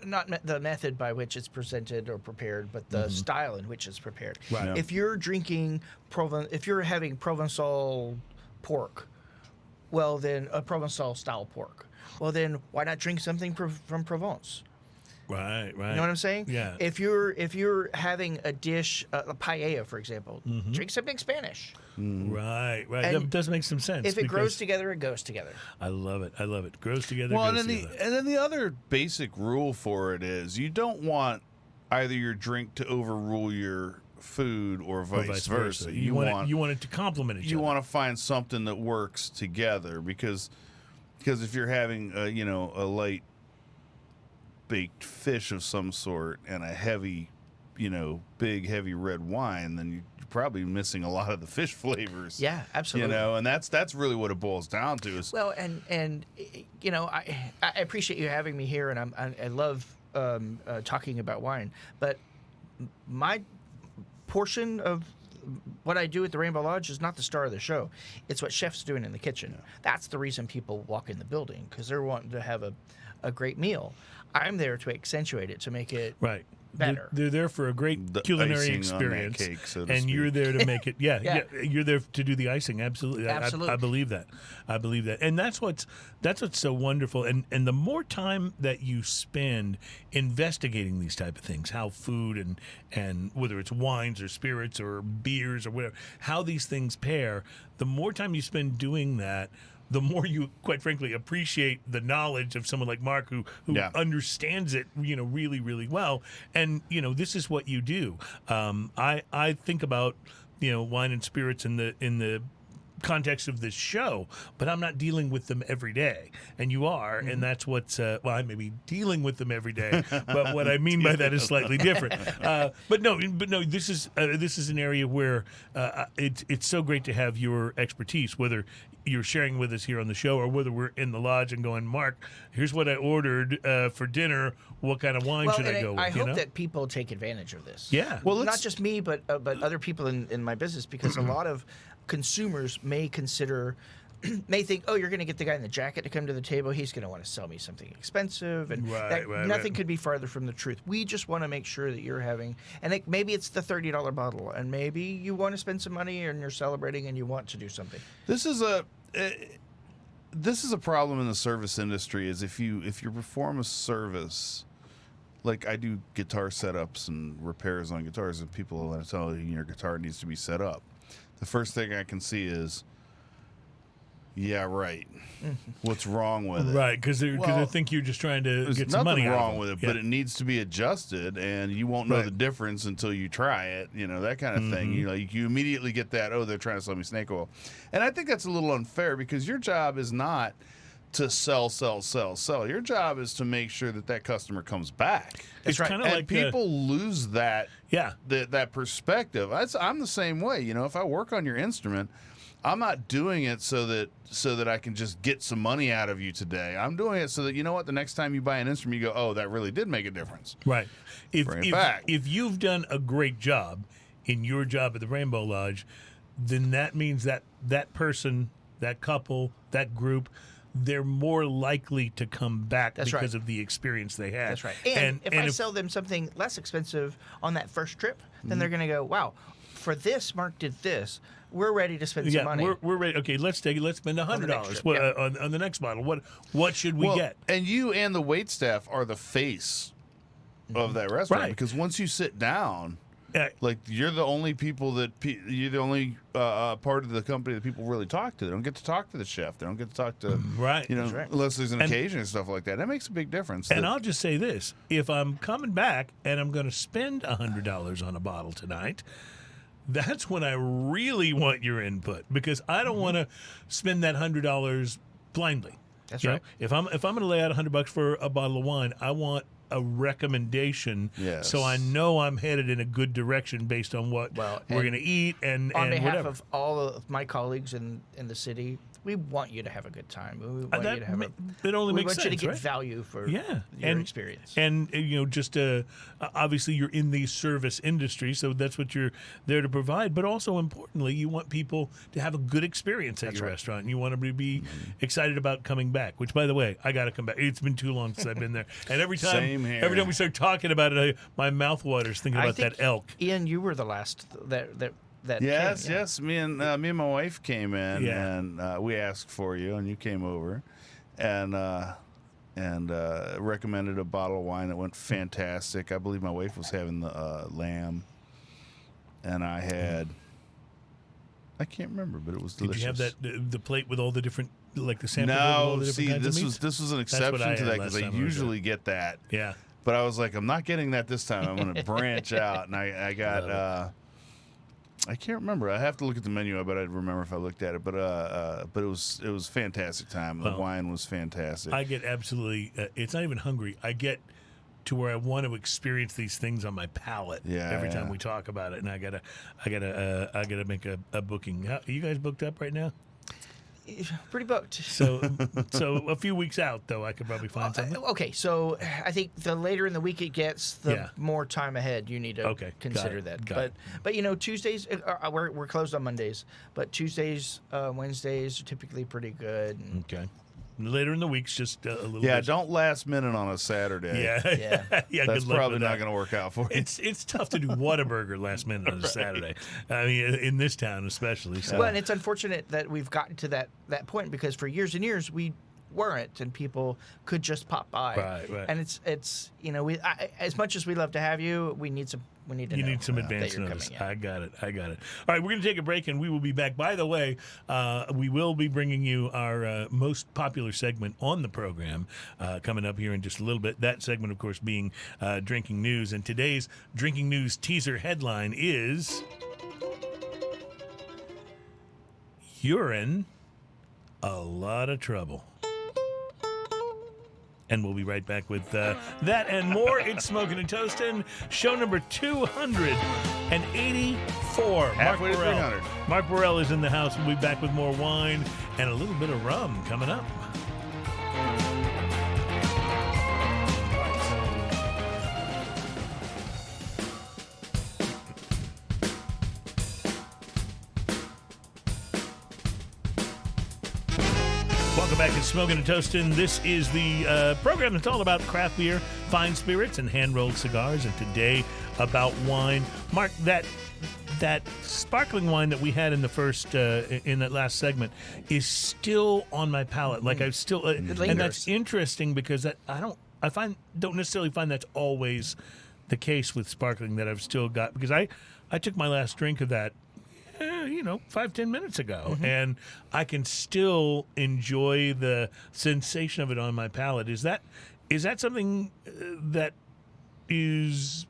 Not the method by which it's presented or prepared, but the style in which it's prepared. Right. Yeah. If you're drinking if you're having Provençal pork, well then a Provençal style pork. Well then, why not drink something from Provence? Right. Right. You know what I'm saying? Yeah. If you're having a dish, a paella, for example, drink something Spanish. Right. Right. And That does make some sense. If it grows because- together, it goes together. I love it. I love it. Grows together. Well, goes and together. then the other basic rule for it is you don't want either your drink to overrule your food or Or vice versa. You want it to complement each you other. want to find something that works together because if you're having a light baked fish of some sort and a heavy big heavy red wine, then you're probably missing a lot of the fish flavors. Yeah, absolutely. And that's really what it boils down to is Well, and I appreciate you having me here, and I love talking about wine, but my portion of what I do at the Rainbow Lodge is not the star of the show. It's what chefs doing in the kitchen. That's the reason people walk in the building, because they're wanting to have a great meal. I'm there to accentuate it, to make it Right. better. They're there for a great The culinary icing on that experience, cake, so to and you're speak. there to make it. Yeah, Yeah. you're there to do the icing. Absolutely, Absolutely. I believe that. I believe that, and that's what's so wonderful. And the more time that you spend investigating these type of things, how food and whether it's wines or spirits or beers or whatever, how these things pair, the more time you spend doing that, the more you, quite frankly, appreciate the knowledge of someone like Marc who Yeah. understands it, really, really well. And, this is what you do. I think about wine and spirits in the context of this show, but I'm not dealing with them every day, and you are, and that's what's I may be dealing with them every day, but what I mean by that is slightly different. But no, this is an area where it's so great to have your expertise, whether you're sharing with us here on the show or whether we're in the lodge and going, Mark, here's what I ordered for dinner. What kind of wine should I go with? I hope that people take advantage of this. Yeah. Well, not just me, but other people in my business, because a lot of consumers may think, oh, you're going to get the guy in the jacket to come to the table. He's going to want to sell me something expensive, and nothing could be farther from the truth. We just want to make sure that you're having, and maybe it's the $30 bottle, and maybe you want to spend some money and you're celebrating and you want to do something. This is a problem in the service industry. Is if you perform a service, like I do guitar setups and repairs on guitars, and people want to tell you your guitar needs to be set up. The first thing I can see is, yeah, right. What's wrong with it? Right, because they think you're just trying to get some money out of it. There's nothing wrong with it, but it needs to be adjusted, and you won't know the difference until you try it. That kind of thing. You immediately get that, oh, they're trying to sell me snake oil, and I think that's a little unfair, because your job is not to sell. Your job is to make sure that customer comes back. It's kind of like people lose that. Yeah, that perspective. I'm the same way. If I work on your instrument, I'm not doing it so that I can just get some money out of you today. I'm doing it so that, the next time you buy an instrument, you go, oh, that really did make a difference. Right. Bring it back. If you've done a great job in your job at the Rainbow Lodge, then that means that person, that couple, that group, they're more likely to come back because of the experience they had. That's right. And if I sell them something less expensive on that first trip, then they're going to go, wow, for this, Mark did this. We're ready to spend some money. We're ready. Okay, let's spend $100 on the next bottle. What should we get? And you and the wait staff are the face of that restaurant, because once you sit down, like you're the only people you're the only part of the company that people really talk to. They don't get to talk to the chef. They don't get to talk to unless there's an occasion and stuff like that. That makes a big difference. And I'll just say this: if I'm coming back and I'm going to spend $100 on a bottle tonight, that's when I really want your input, because I don't want to spend that $100 blindly. That's right. If I'm going to lay out $100 for a bottle of wine, I want a recommendation, so I know I'm headed in a good direction based on what we're going to eat and on behalf whatever. of all of my colleagues in the city. We want you to have a good time. We want you to have it only makes sense. We want you to get value for your experience. And just obviously you're in the service industry, so that's what you're there to provide. But also importantly, you want people to have a good experience at your restaurant, and you want them to be excited about coming back. Which, by the way, I got to come back. It's been too long since I've been there, and every time we start talking about it, my mouth waters thinking about that elk. Ian, you were the last that yes. Me and my wife came in, and we asked for you, and you came over, and recommended a bottle of wine that went fantastic. I believe my wife was having the lamb, and I had, I can't remember, but it was delicious. Did you have the plate with all the different, like the sample? No, see, this was an exception to that, because I usually get that. Yeah, but I was like, I'm not getting that this time. I'm going to branch out, and I got. I can't remember. I have to look at the menu. I bet I'd remember if I looked at it. But it was fantastic time. The wine was fantastic. I get absolutely. It's not even hungry. I get to where I want to experience these things on my palate every time we talk about it, and I gotta make a booking. Are you guys booked up right now? Pretty booked. So a few weeks out, though, I could probably find something. Okay, so I think the later in the week it gets, the more time ahead you need to consider that. But Tuesdays we're closed on Mondays, but Tuesdays, Wednesdays are typically pretty good. Okay. Later in the week's just a little. Yeah, don't last minute on a Saturday. Yeah. That's probably not going to work out for you. It's tough to do Whataburger last minute on a Saturday. I mean, in this town especially. So. Well, and it's unfortunate that we've gotten to that point, because for years and years we weren't, and people could just pop by. Right. And it's as much as we love to have you, we need some. You need some advance notice. I got it. All right, we're going to take a break, and we will be back. By the way, we will be bringing you our most popular segment on the program coming up here in just a little bit. That segment, of course, being Drinking News. And today's Drinking News teaser headline is you're in a lot of trouble. And we'll be right back with that and more. It's Smoking and Toasting, show number 284. Halfway to 300. Marc Borel is in the house. We'll be back with more wine and a little bit of rum coming up. Welcome back to Smoking and Toasting. This is the program that's all about craft beer, fine spirits, and hand-rolled cigars. And today about wine. Mark, that sparkling wine that we had in the first in that last segment is still on my palate. Like I've still, and that's interesting because don't necessarily find that's always the case with sparkling that I've still got, because I took my last drink of that 5-10 minutes ago, and I can still enjoy the sensation of it on my palate. Is that something that is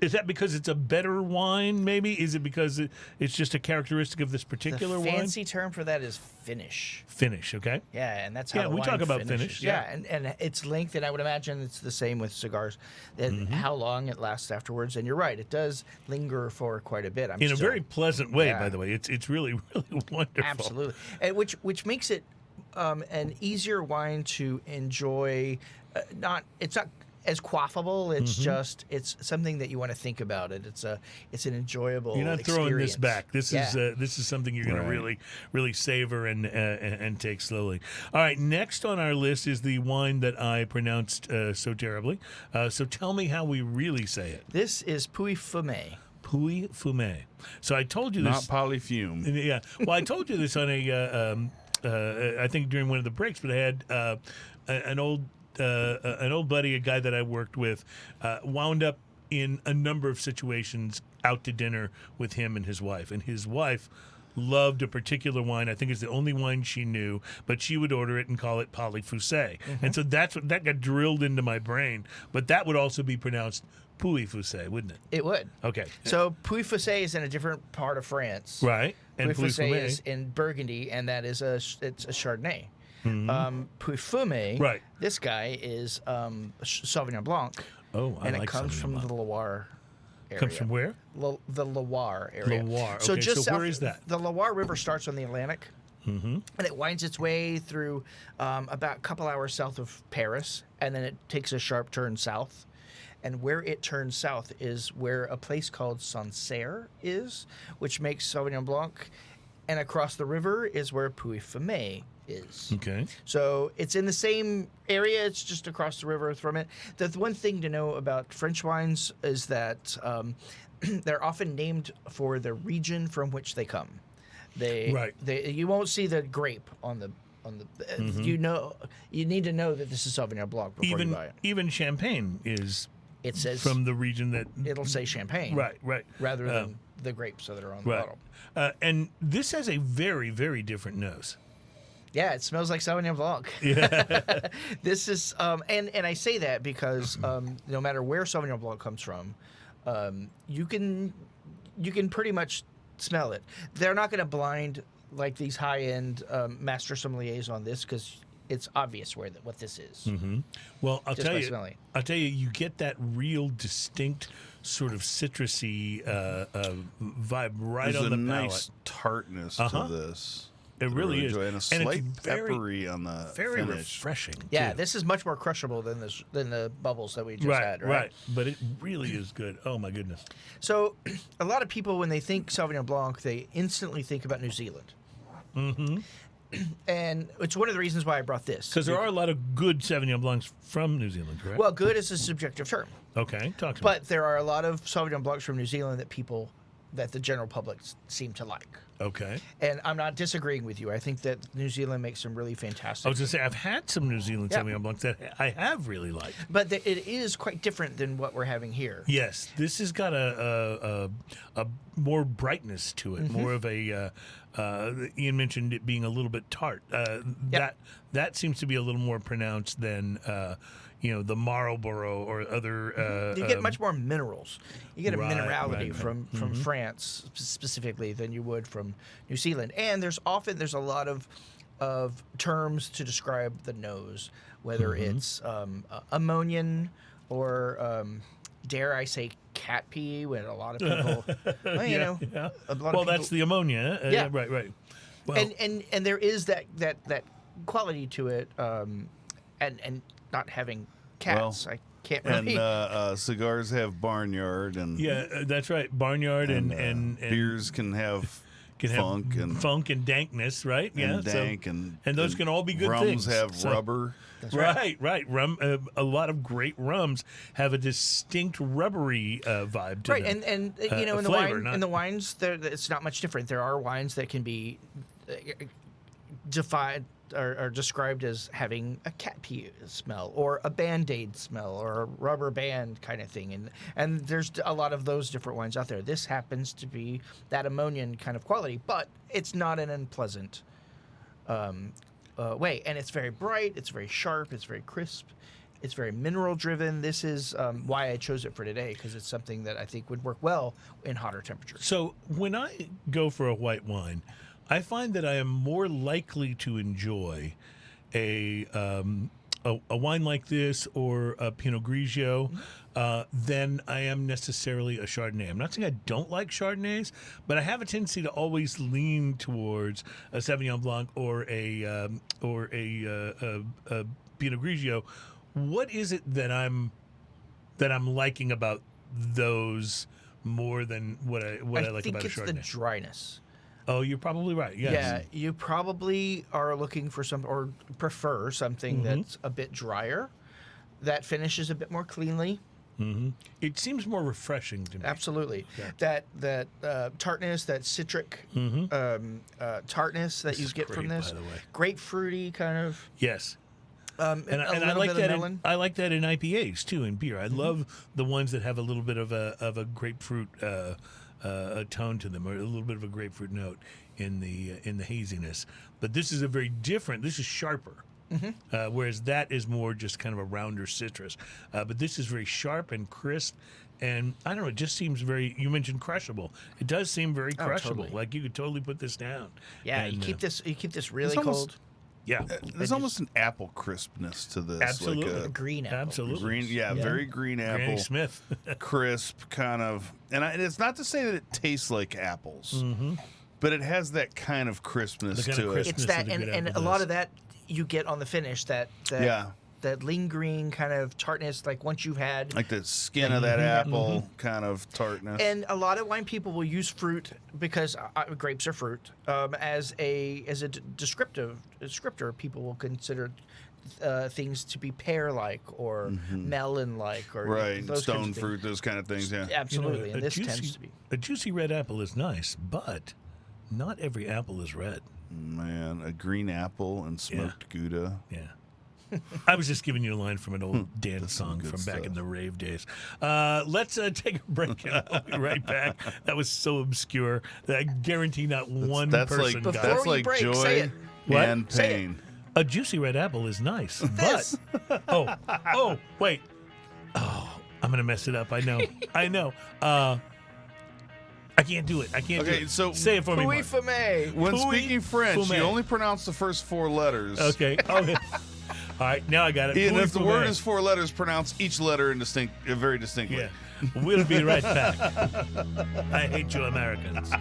that because it's a better wine? Maybe is it because it's just a characteristic of this particular wine? The fancy term for that is finish. Finish, okay. Yeah, and that's how the we wine talk about finishes. finish. Yeah, and its length, and I would imagine it's the same with cigars, and how long it lasts afterwards. And you're right, it does linger for quite a bit. In a very pleasant way, by the way. It's really, really wonderful. Absolutely, and which makes it an easier wine to enjoy. It's not as quaffable. It's just it's something that you want to think about it. It's an enjoyable. You're not throwing experience. this back. This is something you're going to really, really savor and take slowly. All right, next on our list is the wine that I pronounced so terribly. So tell me how we really say it. This is Puy Fumé. Puy Fumé. So I told you this. Not polyfume. Yeah. Well, I told you this on I think during one of the breaks, but I had an old buddy, a guy that I worked with, wound up in a number of situations out to dinner with him and his wife. And his wife loved a particular wine. I think it's the only wine she knew, but she would order it and call it Polyfusé. And so that got drilled into my brain. But that would also be pronounced Puy Fusé, wouldn't it? It would. Okay. So Puy Fusé is in a different part of France. Right. And Puy Fusé Fumé is in Burgundy, and that is it's a Chardonnay. Puy Fumé, Right. This guy is Sauvignon Blanc. Oh, I and like it comes Sauvignon from Blanc. the Loire area. Comes from where? The Loire area. Loire. So Okay, just so where south, is that? The Loire River starts on the Atlantic, and it winds its way through about a couple hours south of Paris, and then it takes a sharp turn south. And where it turns south is where a place called Sancerre is, which makes Sauvignon Blanc. And across the river is where Puy Fumé is. Okay. So it's in the same area. It's just across the river from it. The one thing to know about French wines is that they're often named for the region from which they come. You won't see the grape on the. You need to know that this is Sauvignon Blanc before you buy it. Even Champagne is. It says from the region that it'll say Champagne. Right. Rather than the grapes that are on the bottle. And this has a very, very different nose. Yeah, it smells like Sauvignon Blanc. Yeah. This is, and I say that because no matter where Sauvignon Blanc comes from, you can pretty much smell it. They're not going to blind like these high-end master sommeliers on this because it's obvious what this is. Well, I'll tell smelling. you get that real distinct sort of citrusy vibe right There's on the a palate. nice tartness to this. It really is, and a slight it's very, peppery on the very finish. refreshing. Yeah, too. this is much more crushable than the bubbles that we just had. Right. But it really is good. Oh my goodness. So, a lot of people when they think Sauvignon Blanc, they instantly think about New Zealand. And it's one of the reasons why I brought this. Because there are a lot of good Sauvignon Blancs from New Zealand, correct? Well, good is a subjective term. Okay, talk to me. But there are a lot of Sauvignon Blancs from New Zealand that the general public seem to like. Okay. And I'm not disagreeing with you. I think that New Zealand makes some really fantastic. I was going to say, I've had some New Zealand Sauvignon Blancs that I have really liked. But it is quite different than what we're having here. Yes, this has got a more brightness to it, more of a. Ian mentioned it being a little bit tart. That seems to be a little more pronounced than the Marlborough or other. You get much more minerals. You get a minerality right. from France specifically than you would from around New Zealand. And there's a lot of terms to describe the nose, whether it's ammonian or dare I say cat pee, when a lot of people, well, you know, a lot of people, that's the ammonia. Yeah. Right. Well, and there is that quality to it, and not having cats, I can't really. And cigars have barnyard, and that's right. Barnyard and beers can have funk and dankness, right? And dank, and those can all be good rums things. have rubber. That's right. Rum. A lot of great rums have a distinct rubbery vibe to them. And you know, in the flavor, in the wines, it's not much different. There are wines that can be defined or described as having a cat pee smell, or a Band-Aid smell, or a rubber band kind of thing. And there's a lot of those different wines out there. This happens to be that ammonian kind of quality, but it's not an unpleasant way. And it's very bright, it's very sharp, it's very crisp, it's very mineral driven. This is why I chose it for today, because it's something that I think would work well in hotter temperatures. So when I go for a white wine, I find that I am more likely to enjoy a wine like this, or a Pinot Grigio, than I am necessarily a Chardonnay. I'm not saying I don't like Chardonnays, but I have a tendency to always lean towards a Sauvignon Blanc or a Pinot Grigio. What is it that I'm liking about those more than what I like about a Chardonnay? I think it's the dryness. Oh, you're probably right. Yes. Yeah, you probably are looking for or prefer something that's a bit drier, that finishes a bit more cleanly. Mm-hmm. It seems more refreshing to me. Absolutely. Yeah. That tartness, that citric tartness that you get great, from this. by the way. Grapefruity kind of. Yes. And I like that. I like that in IPAs too, in beer. I love the ones that have a little bit of a grapefruit a tone to them, or a little bit of a grapefruit note in the haziness. But this is This is sharper. Whereas that is more just kind of a rounder citrus. But this is very sharp and crisp, and I don't know, it just seems very, you mentioned crushable. It does seem very crushable. Totally. Like you could totally put this down. Yeah, and, you keep this really it's cold. almost- Yeah. There's almost an apple crispness to this. Absolutely. Like A green apple. Absolutely. green, very green apple. Granny Smith. Crisp, kind of. And it's not to say that it tastes like apples, but it has that kind of crispness The kind to of it. crispness. It's that, that a good and apple a lot does. of that you get on the finish. That lingering kind of tartness, like once you've had. Like the skin of that apple kind of tartness. And a lot of wine people will use fruit, because grapes are fruit, as a descriptor. People will consider things to be pear-like or melon-like, or right, those stone kinds of fruit, those kind of things, yeah. Absolutely, You know, and this tends to be. a juicy red apple is nice, but not every apple is red. Man, a green apple and smoked Gouda. Yeah. I was just giving you a line from an old dance song good from back in stuff. the rave days. Let's take a break, and I'll be right back. That was so obscure that I guarantee not one That's person like got Before it. that's we like break, joy say it. What? and Say it. pain. A juicy red apple is nice, but wait. Oh, I'm gonna mess it up. I know. I can't do it. Okay, so say it for me, Louis Mark. Fumé. When Fouet speaking French, Fumé. you only pronounce the first four letters. Okay. All right, now I got it. And Fouet if the word Fumé. is four letters, pronounce each letter very distinctly. Yeah. We'll be right back. I hate you Americans.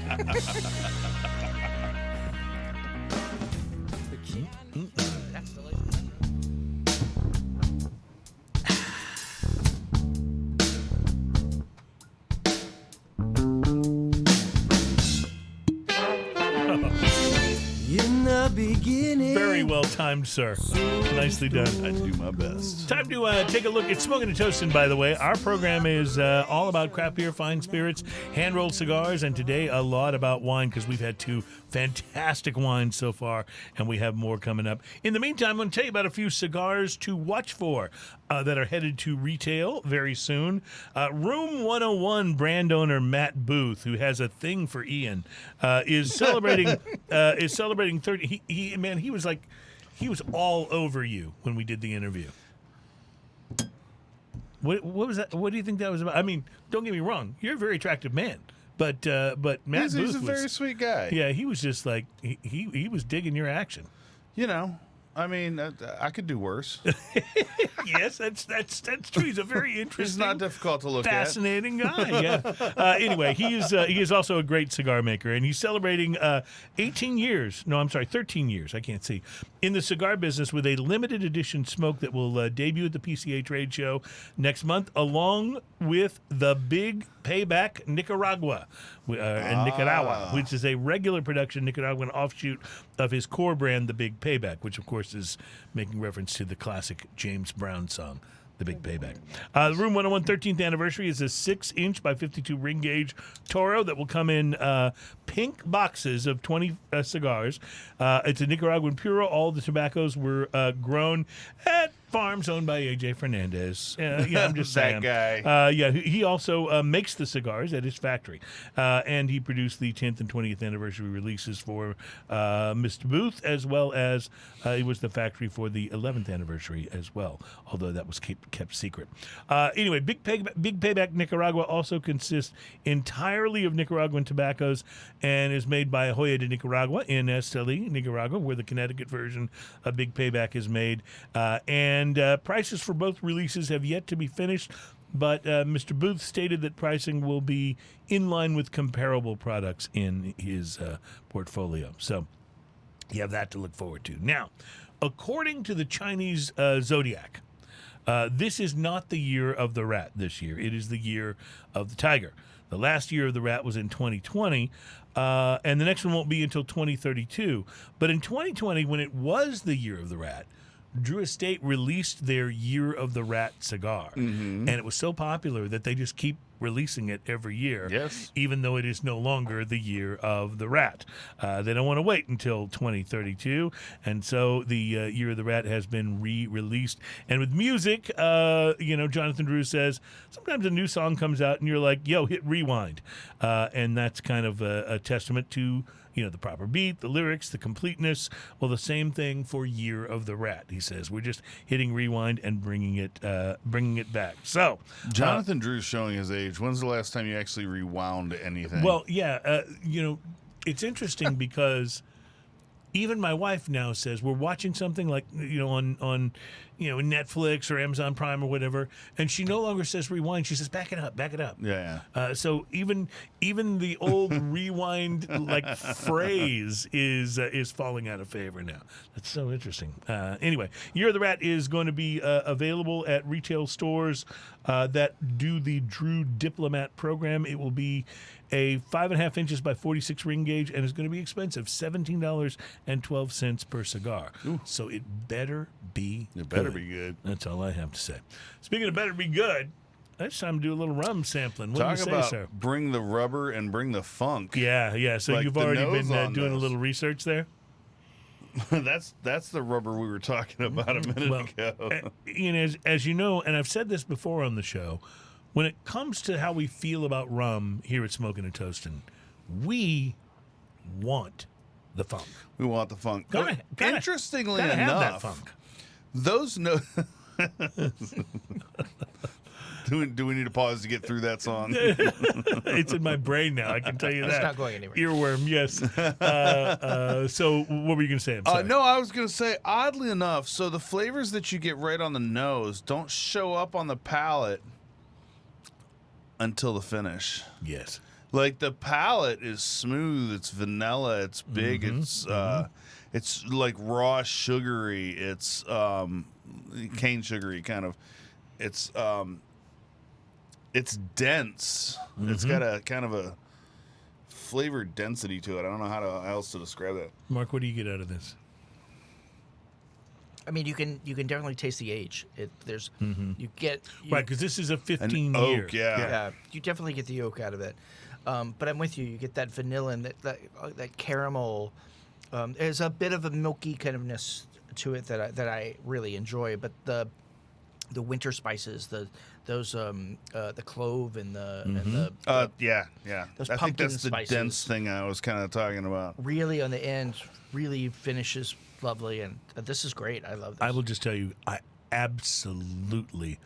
In the beginning. Very well timed, sir. Nicely done. I do my best. Time to take a look at Smoking and Toasting, by the way. Our program is all about craft beer, fine spirits, hand-rolled cigars, and today a lot about wine, because we've had two fantastic wines so far, and we have more coming up. In the meantime, I'm going to tell you about a few cigars to watch for that are headed to retail very soon. Room 101 brand owner Matt Booth, who has a thing for Ian, is celebrating 30. He was all over you when we did the interview. What was that? What do you think that was about? I mean, don't get me wrong, you're a very attractive man, But Matt he's Booth a very sweet guy. Yeah, he was just like he was digging your action. You know, I mean, I could do worse. Yes, that's true. He's a very interesting. He's not difficult to look fascinating guy. Yeah. Anyway, he is also a great cigar maker, and he's celebrating 13 years. I can't see, in the cigar business with a limited edition smoke that will debut at the PCA trade show next month, along with the Big Payback Nicaragua, Nicaragua, which is a regular production Nicaraguan offshoot of his core brand, the Big Payback, which of course is making reference to the classic James Brown song, The Big Payback. The Room 101 13th anniversary is a 6-inch by 52 ring gauge Toro that will come in pink boxes of 20 cigars. It's a Nicaraguan Puro. All the tobaccos were grown at farms owned by A.J. Fernandez. Yeah, I'm just saying. That guy. He also makes the cigars at his factory. And he produced the 10th and 20th anniversary releases for Mr. Booth, as well as he was the factory for the 11th anniversary as well, although that was kept secret. Anyway, Big Payback Nicaragua also consists entirely of Nicaraguan tobaccos and is made by Joya de Nicaragua in Esteli, Nicaragua, where the Connecticut version of Big Payback is made. And prices for both releases have yet to be finished, but Mr. Booth stated that pricing will be in line with comparable products in his portfolio. So you have that to look forward to. Now, according to the Chinese zodiac, this is not the year of the rat this year. It is the year of the tiger. The last year of the rat was in 2020, and the next one won't be until 2032. But in 2020, when it was the year of the rat, Drew Estate released their Year of the Rat cigar. And it was so popular that they just keep releasing it every year, Yes. even though it is no longer the Year of the Rat. They don't want to wait until 2032, and so the Year of the Rat has been re-released. And with music, Jonathan Drew says, sometimes a new song comes out and you're like, yo, hit rewind. And that's kind of a testament to the proper beat, the lyrics, the completeness. Well, the same thing for Year of the Rat. He says we're just hitting rewind and bringing it back. So Jonathan Drew's showing his age. When's the last time you actually rewound anything? well, yeah, it's interesting because even my wife now says we're watching something like on Netflix or Amazon Prime or whatever, and she no longer says rewind. She says back it up. Yeah. So even the old rewind phrase is falling out of favor now. That's so interesting. Anyway, Year of the Rat is going to be available at retail stores that do the Drew Diplomat program. It will be a 5.5 inches by 46 ring gauge, and it's going to be expensive, $17.12 per cigar. Ooh. So it better be It better be good. That's all I have to say. Speaking of better be good, it's time to do a little rum sampling. What do you Talk say, about sir? bring the rubber and bring the funk. Yeah. So Like you've the already nose been on doing a this. little research there? That's the rubber we were talking about a minute ago. As you know, and I've said this before on the show, when it comes to how we feel about rum here at Smoking and Toasting, we want the funk. We want the funk. Gotta Interestingly have enough, that funk. those no. Do we need to pause to get through that song? It's in my brain now. I can tell you that. It's not going anywhere. Earworm, yes. So what were you going to say? I'm sorry. No, I was going to say, oddly enough, so the flavors that you get right on the nose don't show up on the palate until the finish. Yes. Like the palate is smooth, it's vanilla, it's big, it's like raw sugary, it's cane sugary kind of. It's dense. It's got a kind of a flavor density to it. I don't know how else to describe that. Mark, what do you get out of this? I mean, you can definitely taste the age. You get Right, because this is a An 15-year. oak, yeah. Yeah, you definitely get the oak out of it. But I'm with you. You get that vanilla and that caramel. There's a bit of a milky kind of ness to it that I really enjoy. But the winter spices, the clove and the Yeah. Those I think pumpkin that's the spices. dense thing I was kind of talking about. really on the end really finishes lovely, and this is great. I love this. I will just tell you, I absolutely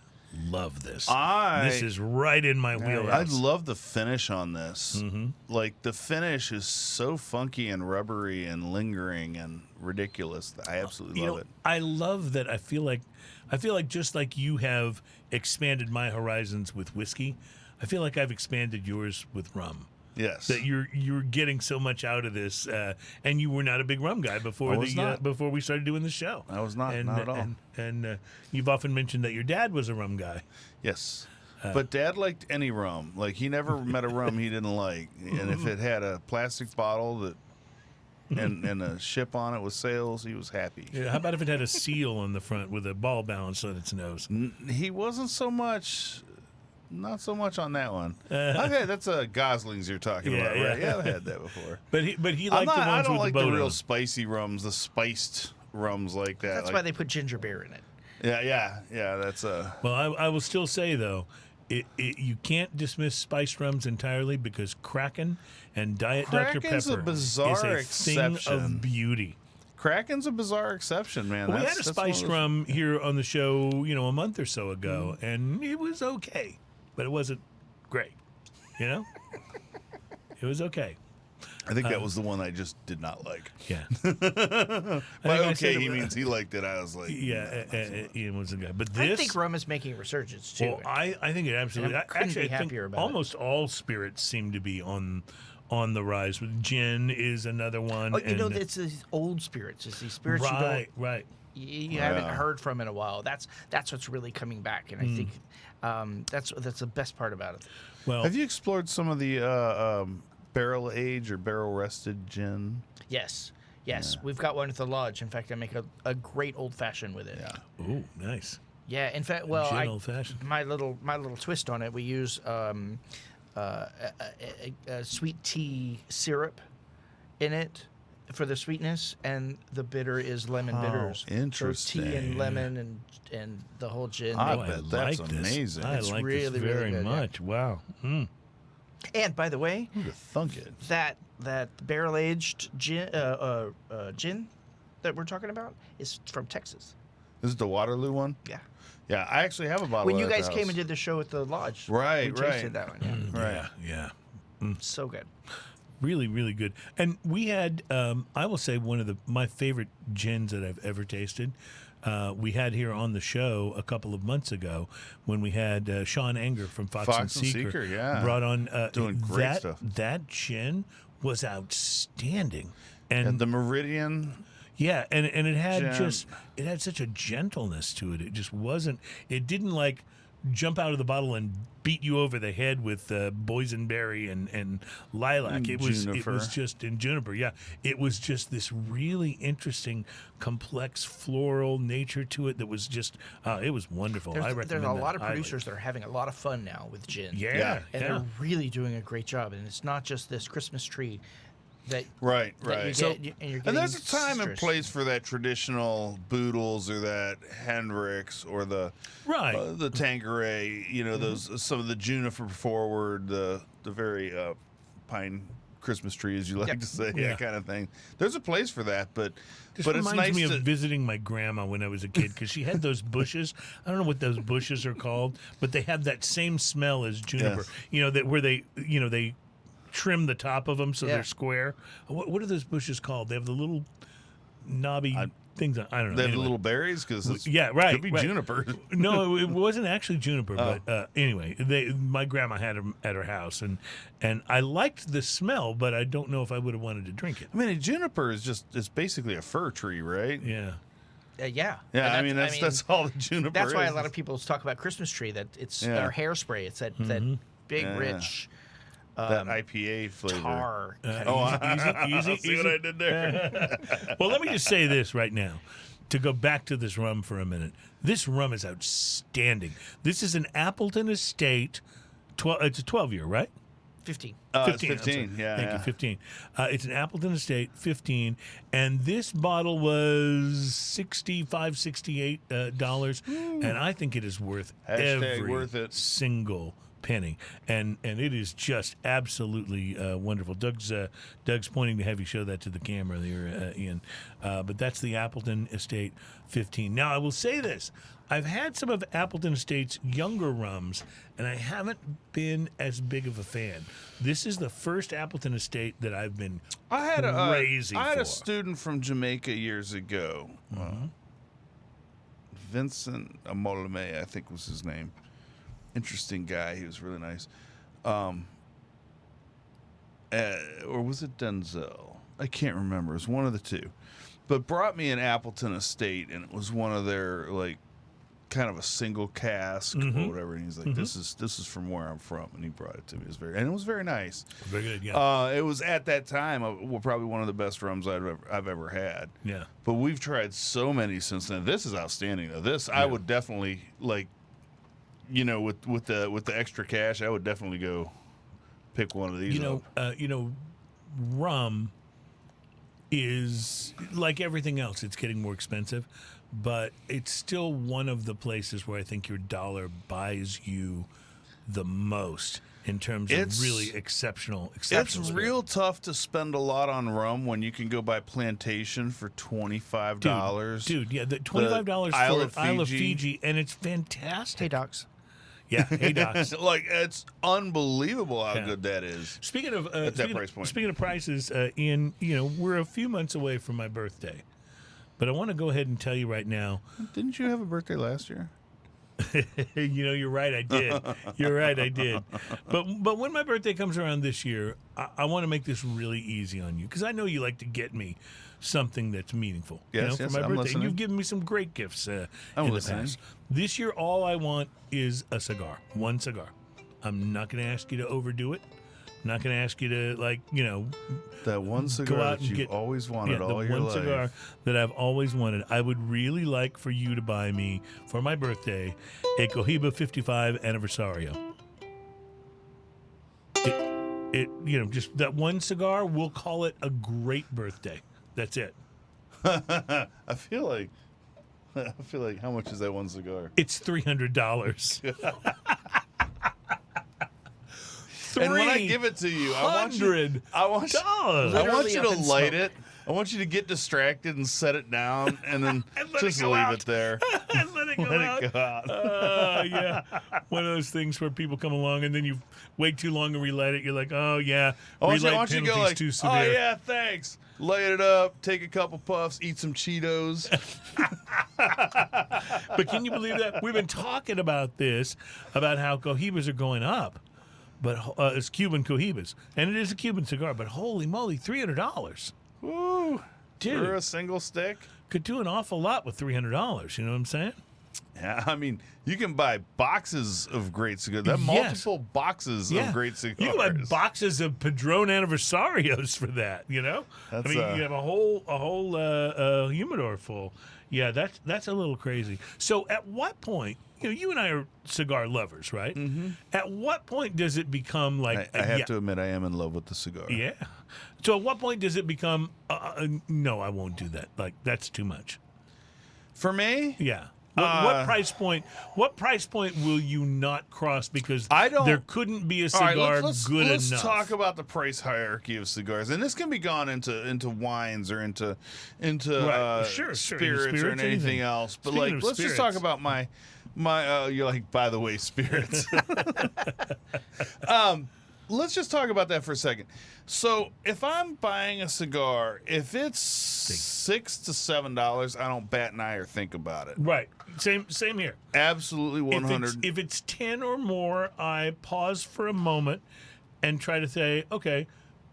love this. I- This is right in my I wheelhouse. love the finish on this. Mm-hmm. Like the finish is so funky and rubbery and lingering and ridiculous. I absolutely love it. I love that. I feel like just like you have expanded my horizons with whiskey, I feel like I've expanded yours with rum. Yes. That you're getting so much out of this, and you were not a big rum guy before I was not. before we started doing the show. I was not, not at all. And you've often mentioned that your dad was a rum guy. Yes. But Dad liked any rum. Like he never met a rum he didn't like. And if it had a plastic bottle that and a ship on it with sails, he was happy. Yeah, how about if it had a seal on the front with a ball balance on its nose? He wasn't so much. Not so much on that one. Okay, that's Goslings you're talking about, right? Yeah, I've had that before. But he liked the ones I don't with like the boat the real on. spicy rums, the spiced rums like that. That's like, why they put ginger beer in it. Yeah. That's Well, I will still say though, you can't dismiss spiced rums entirely because Kraken and Diet Dr. Kraken's a Pepper bizarre is a thing exception. of beauty. Kraken's a bizarre exception, man. We had a That's one of spiced those- rum here on the show, a month or so ago, and it was okay, but it wasn't great. It was okay. I think that was the one I just did not like. Yeah. By I said okay, it he was- means he liked it. I was like, Yeah, Ian was a guy. But I this, think rum is making a resurgence too. well, I think it absolutely. And I couldn't Actually, be I think happier about it. almost all spirits seem to be on the rise. Gin is another one. It's these old spirits. It's these spirits right. you haven't heard from in a while. That's what's really coming back, and I think that's the best part about it. Well, have you explored some of the barrel aged or barrel rested gin? Yes, we've got one at the lodge. In fact, I make a great old fashioned with it. Yeah. oh, nice. Yeah, in fact, Gin old-fashioned. my little twist on it, we use a sweet tea syrup in it for the sweetness, and the bitter is lemon bitters. interesting. So tea and lemon and the whole gin. I Oh, bet that's like this. amazing. I It's like really, this really very good, yeah. much. Wow. And by the way, Who'd have thunk it? that barrel aged gin that we're talking about is from Texas. This is the Waterloo one? Yeah. Yeah, I actually have a bottle When of you it at guys the came house. and did the show at the lodge, Right, we right. tasted that one. Yeah. Right. Yeah. So good. Really, really good. And we had, I will say, one of my favorite gins that I've ever tasted. We had here on the show a couple of months ago when we had Sean Anger from Fox and Seeker, yeah. brought on. Doing great stuff. That gin was outstanding. And And the Meridian. yeah, and it had Gem. it had such a gentleness to it. It just wasn't. It didn't like jump out of the bottle and beat you over the head with boysenberry and lilac. And It was juniper. just in juniper. Yeah, it was just this really interesting, complex floral nature to it that was just. It was wonderful. I recommend There's a that lot of highly. producers that are having a lot of fun now with gin. Yeah, And they're really doing a great job. And it's not just this Christmas tree that Right, that right. you So- get, and you're And getting there's a time and citrus. place for that traditional Boodles or that Hendrix or the Right. the Tanqueray. Those some of the juniper forward, the very pine Christmas tree, as you like Yep. to say, Yeah. that kind of thing. There's a place for that, but This it's reminds nice me to of visiting my grandma when I was a kid because she had those bushes. I don't know what those bushes are called, but they have that same smell as juniper. Yes. Where they trim the top of them so Yeah. they're square. What are those bushes called? They have the little knobby things. I don't know. they have the Anyway. little berries because Yeah, right. could be right. juniper. No, it wasn't actually juniper, Oh. but anyway, my grandma had them at her house, and I liked the smell, but I don't know if I would have wanted to drink it. I mean, a juniper is it's basically a fir tree, right? Yeah. Yeah. Yeah, And that's all the juniper That's why is. a lot of people talk about Christmas tree, that it's Yeah. our hairspray. It's that big, Yeah. rich that IPA flavor. tar. kind Oh, of- Easy. see what I did there? Well, let me just say this right now. To go back to this rum for a minute, this rum is outstanding. This is an Appleton Estate. It's a 12-year, right? 15. It's 15. I'm 15. sorry. Yeah, Thank yeah. you, 15. It's an Appleton Estate, 15, and this bottle was $68, $68, and I think it is worth Hashtag every worth it. single penny, and it is just absolutely wonderful. Doug's pointing to have you show that to the camera there, Ian. But that's the Appleton Estate 15. Now I will say this: I've had some of Appleton Estate's younger rums, and I haven't been as big of a fan. This is the first Appleton Estate that I've been crazy I had for. a student from Jamaica years ago, Vincent Amolame, I think was his name. Interesting guy. He was really nice. Or was it Denzel? I can't remember. It was one of the two. But brought me an Appleton Estate, and it was one of their, like, kind of a single cask or whatever. And he's like, this is from where I'm from. And he brought it to me. It was very nice. Very good, yeah. It was at that time probably one of the best rums I've ever had. Yeah. But we've tried so many since then. This is outstanding, though. This I would definitely, like, you know, with the extra cash, I would definitely go pick one of these up. Rum is like everything else. It's getting more expensive, but it's still one of the places where I think your dollar buys you the most in terms of really exceptional. It's real tough to spend a lot on rum when you can go buy Plantation for $25. Dude, yeah, the $25 for Isle of Fiji, and it's fantastic. Hey, docs. Yeah, hey, docs. Like, it's unbelievable how good that is. Speaking of at that price point. Speaking of prices, Ian, we're a few months away from my birthday, but I want to go ahead and tell you right now. Didn't you have a birthday last year? You're right, I did. You're right, I did. But when my birthday comes around this year, I want to make this really easy on you because I know you like to get me something that's meaningful. Yes, for yes, my I'm birthday. listening. And you've given me some great gifts in the listening. past. This year, all I want is a cigar. One cigar. I'm not going to ask you to overdo it. I'm not going to ask you to, that one go cigar out that and you've get always wanted all the your one life. cigar that I've always wanted. I would really like for you to buy me for my birthday a Cohiba 55 Anniversario. Just that one cigar. We'll call it a great birthday. That's it. I feel like how much is that one cigar? It's $300. And when I give it to you, I want you to light it. I want you to get distracted and set it down, and then just leave it there. And let it go out. Yeah. One of those things where people come along and then you wait too long and relight it. You're like, oh, yeah. I want Relight you to go penalty's like, too severe. oh, yeah, thanks. Light it up, take a couple puffs, eat some Cheetos. But can you believe that? We've been talking about this, about how Cohibas are going up. But it's Cuban Cohibas. And it is a Cuban cigar. But holy moly, $300. Woo. Dude. For a single stick? Could do an awful lot with $300. You know what I'm saying? Yeah, I mean, you can buy boxes of great cigars. There are Yes. multiple boxes of great cigars. You can buy boxes of Padron Anniversarios for that, you know? That's, you have a whole humidor full. Yeah, that's a little crazy. So at what point, you and I are cigar lovers, right? Mm-hmm. At what point does it become like... I have to admit, I am in love with the cigar. Yeah. So at what point does it become, no, I won't do that. Like, that's too much. For me? Yeah. What price point? What price point will you not cross because there couldn't be a cigar let's enough? talk about the price hierarchy of cigars, and this can be gone into wines or into spirits or anything else. But Speaking of let's just talk about my you're like, by the way, spirits. Let's just talk about that for a second. So if I'm buying a cigar, if it's $6 to $7, I don't bat an eye or think about it. Right. Same here. Absolutely 100. If it's 10 or more, I pause for a moment and try to say, okay,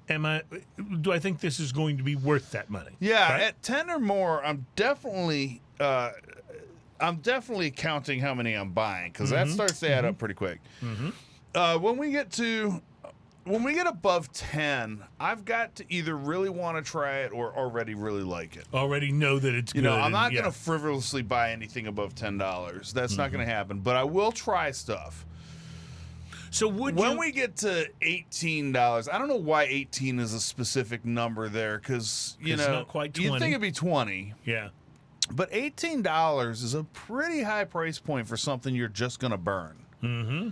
do I think this is going to be worth that money? Yeah, right? At 10 or more, I'm definitely counting how many I'm buying because that starts to add up pretty quick. Mm-hmm. When we get above 10, I've got to either really want to try it or already really like it. Already know that it's good. I'm not going to frivolously buy anything above $10. That's not going to happen. But I will try stuff. So when we get to $18, I don't know why 18 is a specific number there because not quite 20. You'd think it'd be 20. Yeah. But $18 is a pretty high price point for something you're just going to burn. Mm-hmm.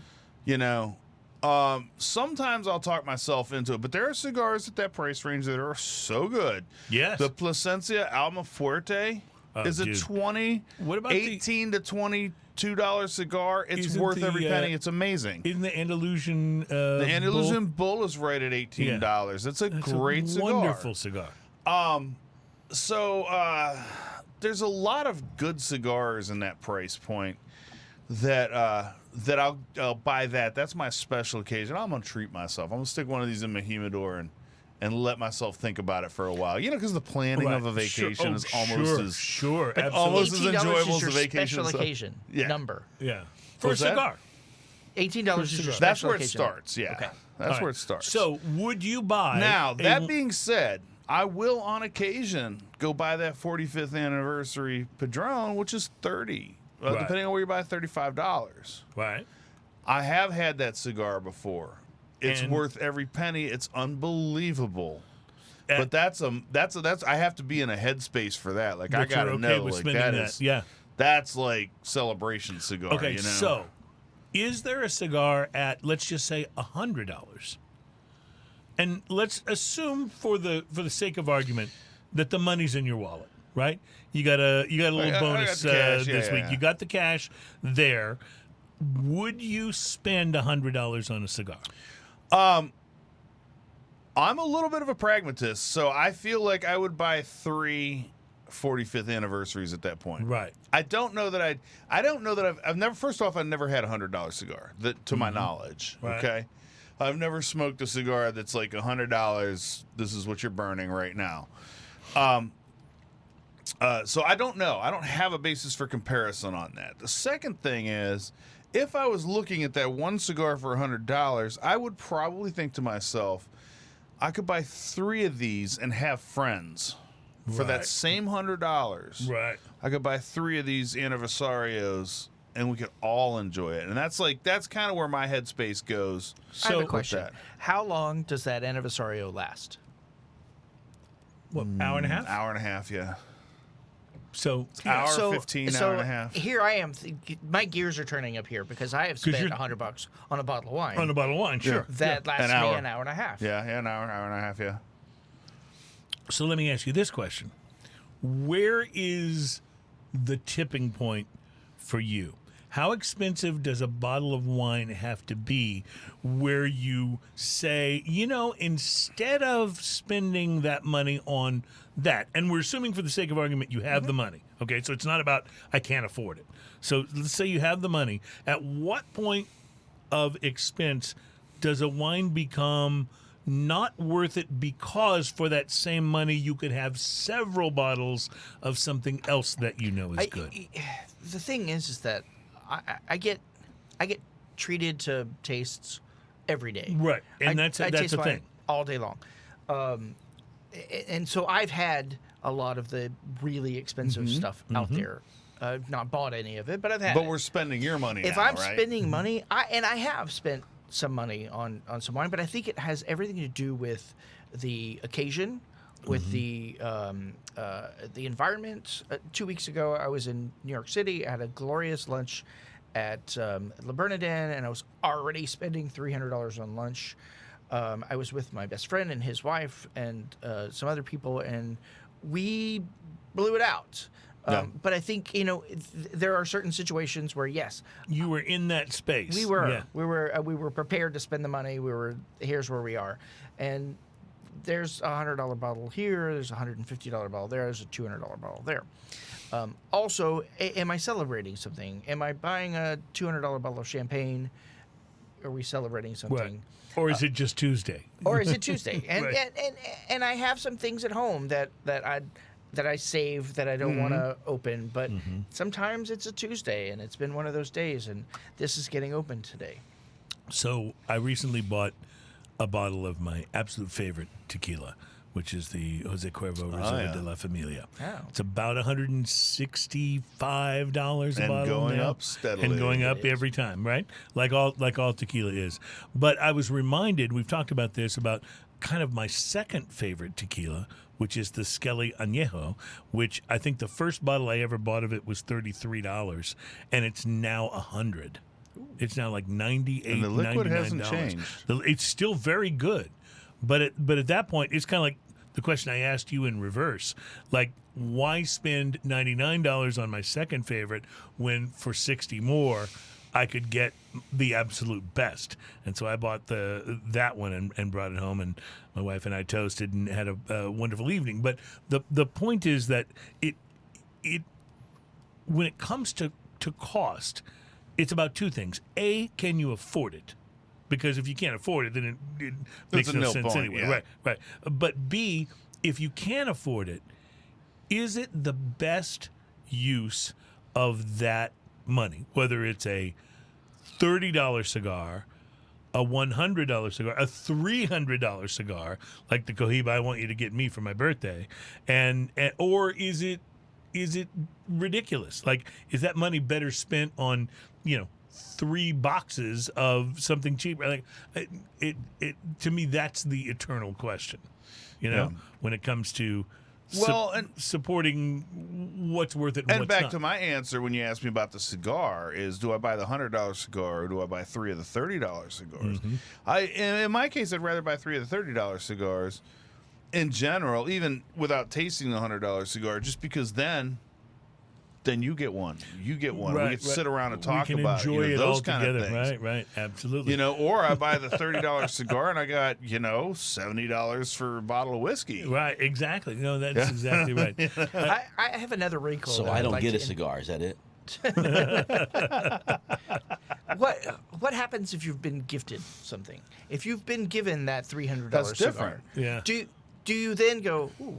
Sometimes I'll talk myself into it, but there are cigars at that price range that are so good. Yes. The Plasencia Almafuerte is a dude. 20, What about 18 to $22 cigar. It's Isn't worth the, every penny. It's amazing. Isn't the Andalusian The Andalusian Bull is right at $18. It's a great cigar. Wonderful cigar. So there's a lot of good cigars in that price point that I'll buy that. That's my special occasion. I'm gonna treat myself. I'm gonna stick one of these in my humidor and let myself think about it for a while. You know, because the planning of a vacation is almost as almost as $18 enjoyable is as your the vacation. special So- occasion number. Yeah. For a What's that? cigar. $18 is your That's special where it occasion. starts. Yeah, Okay. that's All where right. it starts. So, would you buy now, a- that being said, I will on occasion go buy that 45th anniversary Padron, which is $30, Right. depending on where you buy, $35. right? I have had that cigar before. It's And- worth every penny. It's unbelievable. But that's I have to be in a headspace for that. Like I That you're gotta okay know, with like spending that that. is, Yeah. that's like celebration cigar. Okay, you know? so is there a cigar at, let's just say, $100? And let's assume for the sake of argument that the money's in your wallet, right? You got a little I got bonus the cash, this yeah, week. yeah. You got the cash there. Would you spend $100 on a cigar? I'm a little bit of a pragmatist, so I feel like I would buy 3 45th anniversaries at that point. Right. I don't know that I've never. First off, I've never had a $100 cigar to my knowledge. Right. Okay, I've never smoked a cigar that's like $100. This is what you're burning right now. So I don't know. I don't have a basis for comparison on that. The second thing is, if I was looking at that one cigar for $100, I would probably think to myself, I could buy 3 of these and have friends for Right. that same $100. Right. I could buy 3 of these anniversarios and we could all enjoy it. And that's kind of where my headspace goes. I have So a question. that. How long does that anniversario last? What, hour and a half? Hour and a half, yeah. So Hour 15, hour and a half. Here I am. My gears are turning up here because I have spent you're- $100 on a bottle of wine. on a bottle of wine, sure. that lasts An me hour. an hour and a half. Yeah, an hour and a half, yeah. So let me ask you this question. Where is the tipping point for you? How expensive does a bottle of wine have to be where you say, instead of spending that money on that, and we're assuming for the sake of argument you have the money, okay? So it's not about I can't afford it. So let's say you have the money. At what point of expense does a wine become not worth it because for that same money you could have several bottles of something else that you know is good? The thing is that I get treated to tastes every day. Right, and I that's taste the wine thing. all day long. And so I've had a lot of the really expensive stuff out there. I've not bought any of it, but I've had But it. we're spending your money If now, I'm right? spending money, I have spent some money on some wine, but I think it has everything to do with the occasion, with the environment. 2 weeks ago, I was in New York City. I had a glorious lunch at Le Bernardin, and I was already spending $300 on lunch. I was with my best friend and his wife and some other people, and we blew it out. Yeah. But I think there are certain situations where yes, You were in that space. we were Yeah. we were prepared to spend the money. Here's where we are, and there's a $100 bottle here. There's a $150 bottle there. There's a $200 bottle there. Also, am I celebrating something? Am I buying a $200 bottle of champagne? Are we celebrating something? Right. Or is it just Tuesday? Or is it Tuesday? And, Right. and I have some things at home that I save that I don't want to open, but sometimes it's a Tuesday and it's been one of those days, and this is getting opened today. So I recently bought a bottle of my absolute favorite tequila, which is the Jose Cuervo Reserva yeah. de la Familia. Oh. It's about $165 a And bottle going now. up steadily. And going up It is. every time, right? Like all tequila is. But I was reminded, we've talked about this, about kind of my second favorite tequila, which is the Skelly Añejo, which I think the first bottle I ever bought of it was $33, and it's now $100. It's now like $98, And the liquid hasn't $99. changed. It's still very good, but at that point, it's kind of like the question I asked you in reverse. Like, why spend $99 on my second favorite when for 60 more I could get the absolute best? And so I bought that one and brought it home, and my wife and I toasted and had a wonderful evening. But the point is that it when it comes to cost, it's about two things. A, can you afford it? Because if you can't afford it, then it makes no sense point, anyway. yeah. Right. But B, if you can afford it, is it the best use of that money? Whether it's a $30 cigar, a $100 cigar, a $300 cigar, like the Cohiba I want you to get me for my birthday, and or is it ridiculous? Like, is that money better spent on 3 boxes of something cheap? Like, it to me, that's the eternal question. When it comes to supporting what's worth it and what's back not. to my answer when you asked me about the cigar is, do I buy the $100 cigar or do I buy 3 of the $30 cigars? In my case, I'd rather buy 3 of the $30 cigars in general, even without tasting the $100 cigar, just because then you get one. You get one. Right, we get to sit around and talk we can about enjoy it those all kind together. of things. Right, absolutely. Or I buy the $30 cigar and I got, $70 for a bottle of whiskey. Right, exactly. No, that's exactly right. I have another wrinkle. So that I I'd don't like get a to- cigar. Is that it? What happens if you've been gifted something? If you've been given that $300 That's cigar, different. Yeah. Do you then go, ooh,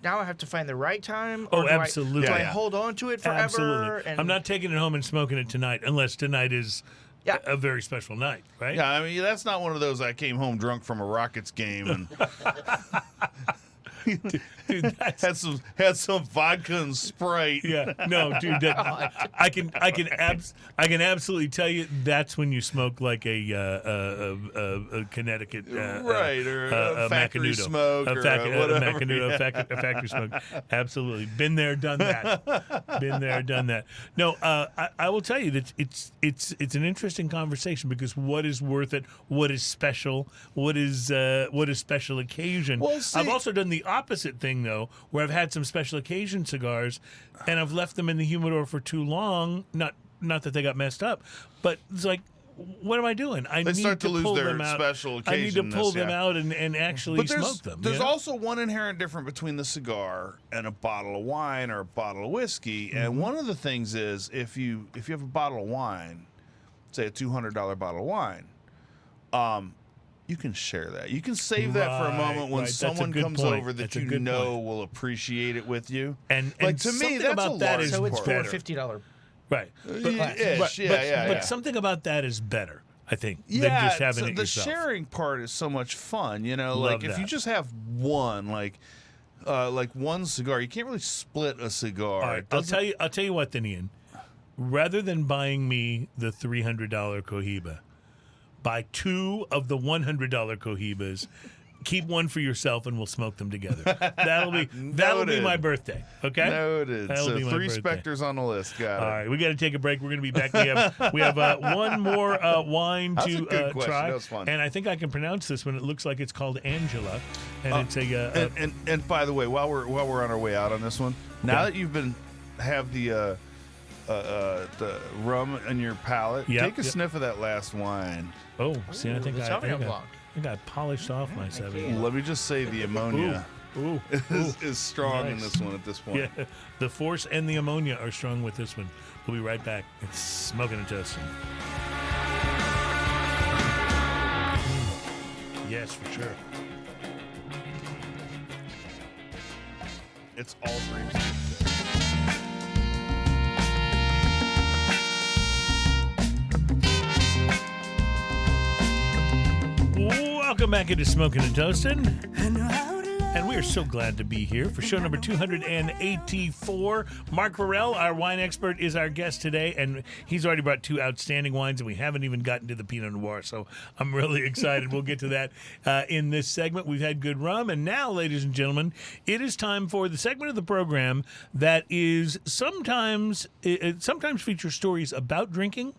now I have to find the right time? Oh, do absolutely. Do I Yeah. hold on to it forever? Absolutely. And I'm not taking it home and smoking it tonight, unless tonight is Yeah. a very special night, right? Yeah, I mean, that's not one of those I came home drunk from a Rockets game and Dude, that's, had some vodka and Sprite. yeah, no, dude, that, I can absolutely tell you that's when you smoke like a Connecticut, Right, or a factory Macanudo. smoke or whatever, a Macanudo, a factory smoke. Absolutely, been there, done that. Been there, done that. No, I will tell you that it's an interesting conversation, because what is worth it? What is special? What is special occasion? Well, see- I've also done the opposite thing, though, where I've had some special occasion cigars and I've left them in the humidor for too long. Not that they got messed up, but it's like, what am I doing? I They need start to lose pull their them out. special I need to pull occasionness, them yeah. out and actually But smoke them. there's you know? also one inherent difference between the cigar and a bottle of wine or a bottle of whiskey. Mm-hmm. And one of the things is, if you have a bottle of wine, say a $200 bottle of wine, you can share that. You can save that for a moment when right. That's a someone good comes point. over that That's a you good know point. will appreciate it with you. And like, to me, something that's about a that large is So it's part. for better. $50. Right. Yeah, Something about that is better, I think, than Yeah, just having so it the yourself. sharing part is so much fun. Love Like if that. you just have one, like one cigar, you can't really split a cigar. All right, I'll tell you what, then, Ian. Rather than buying me the $300 Cohiba, buy 2 of the $100 Cohibas. Keep one for yourself, and we'll smoke them together. That'll be Noted. my birthday. Okay. Noted. That'll So be my 3 birthday. Spectres on the list. Got it. All right, we got to take a break. We're going to be back. We have one more wine That was to a good question. try, That was fun. and I think I can pronounce this one. It looks like it's called Angela, and it's a And by the way, while we're on our way out on this one, now Yeah. that you've have the rum in your palate, Yep, take a yep. sniff of that last wine. oh, see, I think the Sauvignon Blanc. I got polished off my Sauvignon. Let me just say, the ammonia Ooh, is strong in Nice. this one at this point. yeah, the force and the ammonia are strong with this one. We'll be right back. It's Smoking and Toasting. Yes, for sure. It's all grapes. Welcome back into Smoking and Toasting. And we are so glad to be here for show number 284. Marc Borel, our wine expert, is our guest today, and he's already brought 2 outstanding wines, and we haven't even gotten to the Pinot Noir, so I'm really excited. We'll get to that in this segment. We've had good rum, and now, ladies and gentlemen, it is time for the segment of the program that is sometimes features stories about drinking,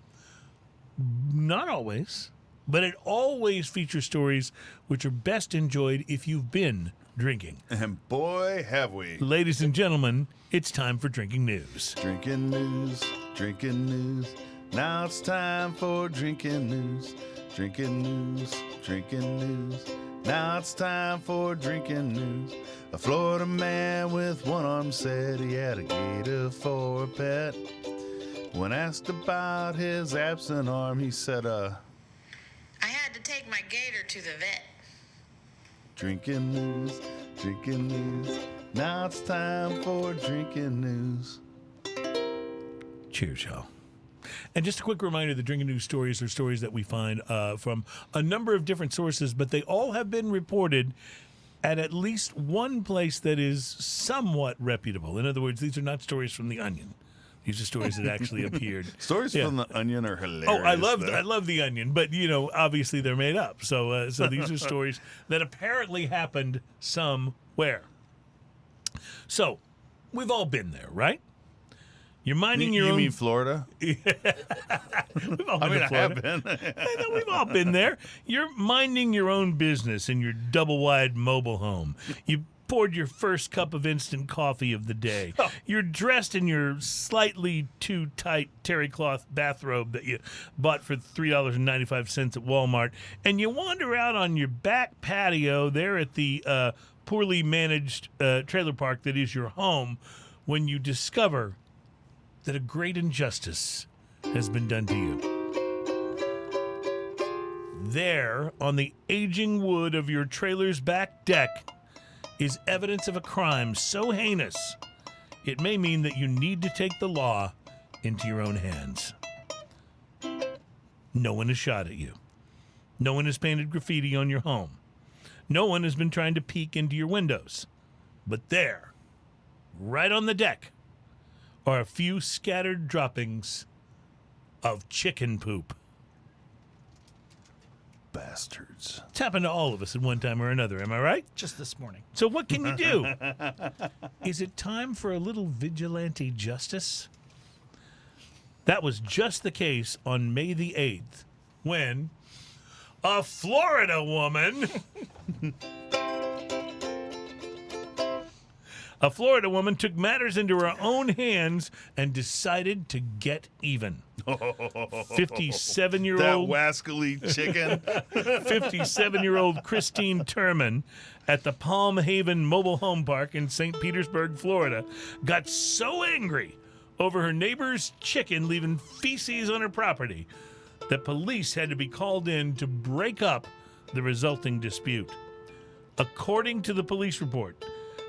Not always, but it always features stories which are best enjoyed if you've been drinking. And boy, have we. Ladies and gentlemen, it's time for Drinking News. Drinking news, drinking news. Now it's time for drinking news. Drinking news, drinking news. Now it's time for drinking news. A Florida man with one arm said he had a gator for a pet. When asked about his absent arm, he said, I had to take my gator to the vet. drinking news, drinking news. Now it's time for drinking news. Cheers, y'all. And just a quick reminder, the Drinking News stories are stories that we find from a number of different sources, but they all have been reported at least one place that is somewhat reputable. In other words, these are not stories from The Onion. These are stories that actually appeared. Stories from The Onion are hilarious. Oh, I love The Onion, but obviously they're made up. So these are stories that apparently happened somewhere. So we've all been there, right? You're minding your own. You mean Florida? We've all been to I Florida. have been. I know we've all been there. You're minding your own business in your double-wide mobile home. You poured your first cup of instant coffee of the day. You're dressed in your slightly too tight terry cloth bathrobe that you bought for $3.95 at Walmart, and you wander out on your back patio there at the poorly managed trailer park that is your home when you discover that a great injustice has been done to you. There, on the aging wood of your trailer's back deck, is evidence of a crime so heinous, it may mean that you need to take the law into your own hands. No one has shot at you. No one has painted graffiti on your home. No one has been trying to peek into your windows. But there, right on the deck, are a few scattered droppings of chicken poop. Bastards. It's happened to all of us at one time or another, am I right? Just this morning. So what can you do? Is it time for a little vigilante justice? That was just the case on May the 8th, when a Florida woman... A Florida woman took matters into her own hands and decided to get even. 57-year-old... That wascally chicken. 57-year-old Christine Turman at the Palm Haven Mobile Home Park in St. Petersburg, Florida, got so angry over her neighbor's chicken leaving feces on her property that police had to be called in to break up the resulting dispute. According to the police report,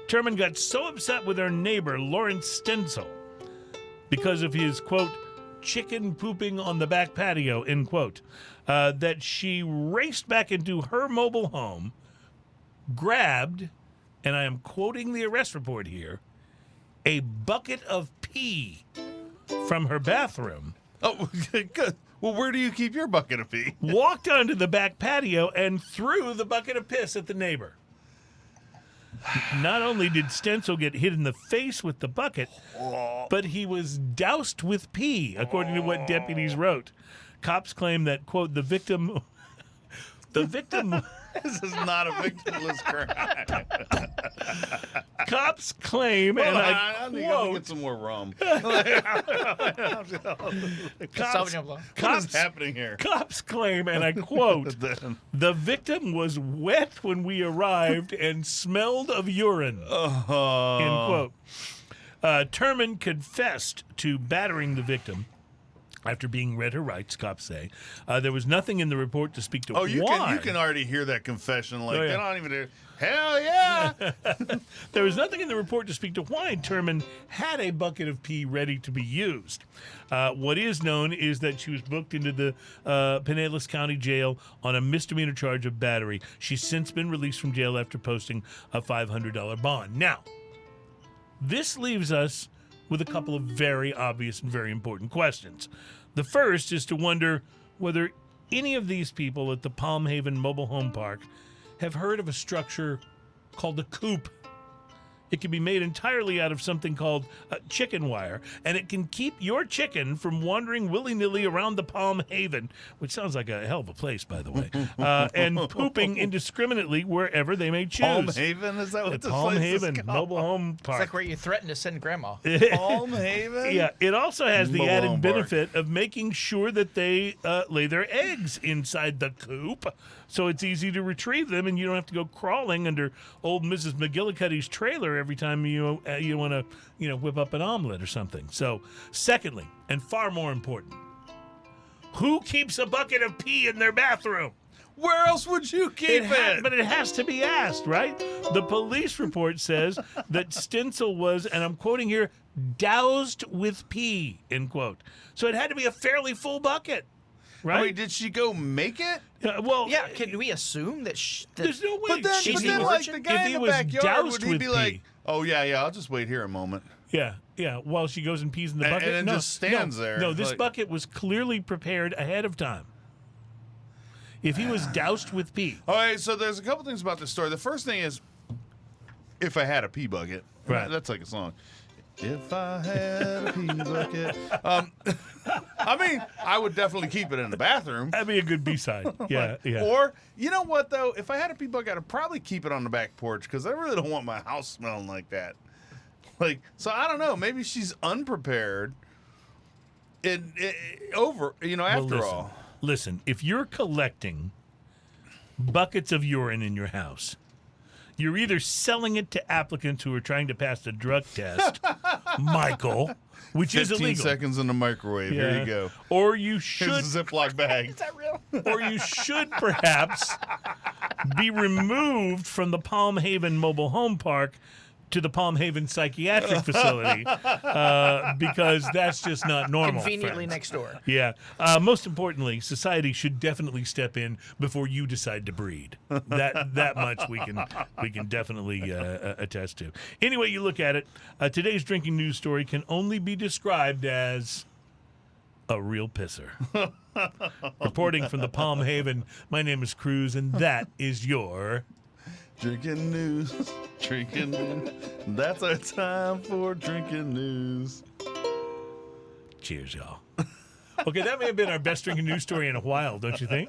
Turman got so upset with her neighbor, Lawrence Stencil, because of his, quote, chicken pooping on the back patio, end quote, that she raced back into her mobile home, grabbed, and I am quoting the arrest report here, a bucket of pee from her bathroom. Oh, good. Well, where do you keep your bucket of pee? Walked onto the back patio and threw the bucket of piss at the neighbor. Not only did Stencil get hit in the face with the bucket, but he was doused with pee, according to what deputies wrote. Cops claim that, quote, the victim... This is not a victimless crime. Cops claim, and I need to quote... get some more rum. Sauvignon Blanc. What is happening here? Cops claim, and I quote, the victim was wet when we arrived and smelled of urine, end quote. Turman confessed to battering the victim after being read her rights, cops say. There was nothing in the report to speak to why. You can already hear that confession. Like, Oh, yeah. they don't even do, hell yeah! There was nothing in the report to speak to why Turman had a bucket of pee ready to be used. What is known is that she was booked into the Pinellas County Jail on a misdemeanor charge of battery. She's since been released from jail after posting a $500 bond. Now, this leaves us with a couple of very obvious and very important questions. The first is to wonder whether any of these people at the Palm Haven Mobile Home Park have heard of a structure called a coop. It can be made entirely out of something called chicken wire, and it can keep your chicken from wandering willy-nilly around the Palm Haven, which sounds like a hell of a place, by the way, and pooping indiscriminately wherever they may choose. Palm Haven? Is that what this Palm place is Haven called? Mobile Home Park. It's like where you threaten to send grandma. Palm Haven? Yeah, it also has the Mobile added home park. benefit of making sure that they lay their eggs inside the coop, so it's easy to retrieve them, and you don't have to go crawling under old Mrs. McGillicuddy's trailer every time you want to whip up an omelet or something. So, secondly, and far more important, who keeps a bucket of pee in their bathroom? Where else would you keep it? But it has to be asked, right? The police report says that Stencil was, and I'm quoting here, doused with pee, end quote. So it had to be a fairly full bucket, right? Wait, did she go make it? Well, Yeah, can we assume that? there's no way. But then, She's but the then like origin? the guy If in he the was backyard, doused would he with be pee. like, "Oh yeah, I'll just wait here a moment." Yeah, while she goes and pees in the And- bucket. and then no, just stands there, No, this like- bucket was clearly prepared ahead of time. If he was doused with pee. All right, so there's a couple things about this story. The first thing is, if I had a pee bucket, Right. That's like a song. If I had a pee bucket, I mean, I would definitely keep it in the bathroom. That'd be a good B-side. Yeah, yeah. Or, you know what, though? If I had a pee bucket, I'd probably keep it on the back porch because I really don't want my house smelling like that. Like, so I don't know. Maybe she's unprepared. After all. Listen, if you're collecting buckets of urine in your house, you're either selling it to applicants who are trying to pass the drug test, Michael, which is 15 illegal. seconds in the microwave. Here Yeah. you go. Or you Here's should a Ziploc bag. Is that real? or you should perhaps be removed from the Palm Haven Mobile Home Park to the Palm Haven Psychiatric Facility because that's just not normal. Conveniently friends. next door. Yeah. Most importantly, society should definitely step in before you decide to breed. That much we can definitely attest to. Anyway, you look at it. Today's drinking news story can only be described as a real pisser. Reporting from the Palm Haven, my name is Cruze, and that is your. Drinking news, drinking news. That's our time for drinking news. Cheers, y'all. Okay, that may have been our best drinking news story in a while, don't you think?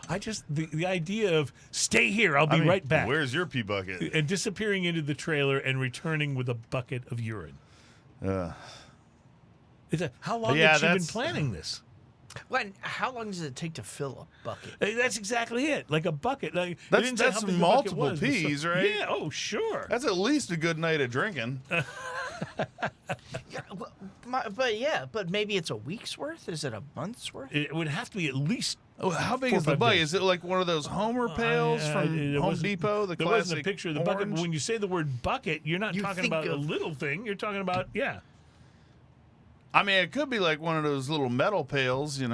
The idea of stay here, I'll be right back, Where's your pee bucket? and disappearing into the trailer and returning with a bucket of urine. How long Yeah, has she been that's- planning this? When? How long does it take to fill a bucket? That's exactly it. Like a bucket. Like, it That's- didn't say that's how big the bucket multiple was, peas, right? Yeah. Oh, sure. That's at least a good night of drinking. Yeah, but maybe it's a week's worth. Is it a month's worth? It would have to be at least. Oh, how big 4 or is the 5 bucket? days. Is it like one of those Homer pails from There Home wasn't- Depot? The there classic wasn't a picture of the bucket, but orange? when you say the word bucket, you're not You talking think about a of- little thing. You're talking about, yeah. I mean, it could be like one of those little metal pails, you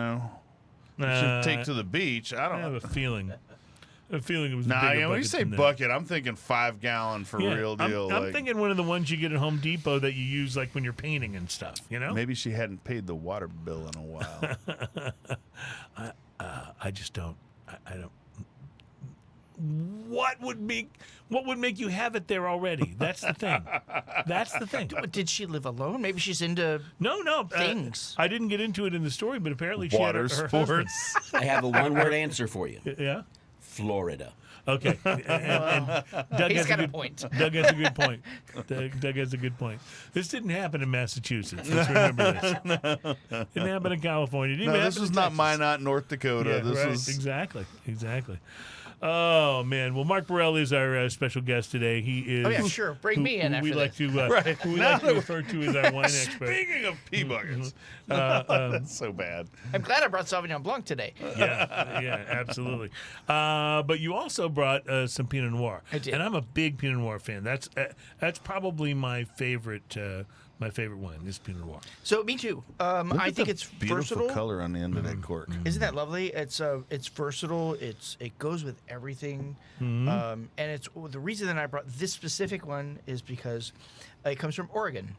should take to the beach. I I don't have know. a feeling. It was a Nah, bigger when you bucket say than that. bucket, I'm thinking 5-gallon for Yeah, real deal. I'm like, thinking one of the ones you get at Home Depot that you use like when you're painting and stuff, maybe she hadn't paid the water bill in a while. I just don't. I don't. What would make you have it there already? That's the thing. That's the thing. Did she live alone? Maybe she's into. No. Things. I didn't get into it in the story, but apparently she Water had her husband. sports. I have a one-word answer for you. Yeah. Florida. Okay. And Doug He's has got a a good point. Doug has a good point. Doug has a good point. This didn't happen in Massachusetts. Let's remember this. Didn't happen in California. Didn't No, even this happen was in not Texas. Minot, North Dakota. Yeah, This right. was Exactly. Oh man! Well, Marc Borel is our special guest today. He is. Oh, yeah, sure. Bring me in who we after like this. to who we Now like to that refer to as our wine expert. Speaking of pee buckets, Mm-hmm. that's so bad. I'm glad I brought Sauvignon Blanc today. Yeah, absolutely. But you also brought some Pinot Noir. I did. And I'm a big Pinot Noir fan. That's probably my favorite. My favorite wine is Pinot Noir. So me too. I think it's Beautiful versatile. color on the end of Mm-hmm. that cork. Isn't that lovely? It's versatile. It goes with everything. And it's the reason that I brought this specific one is because it comes from Oregon.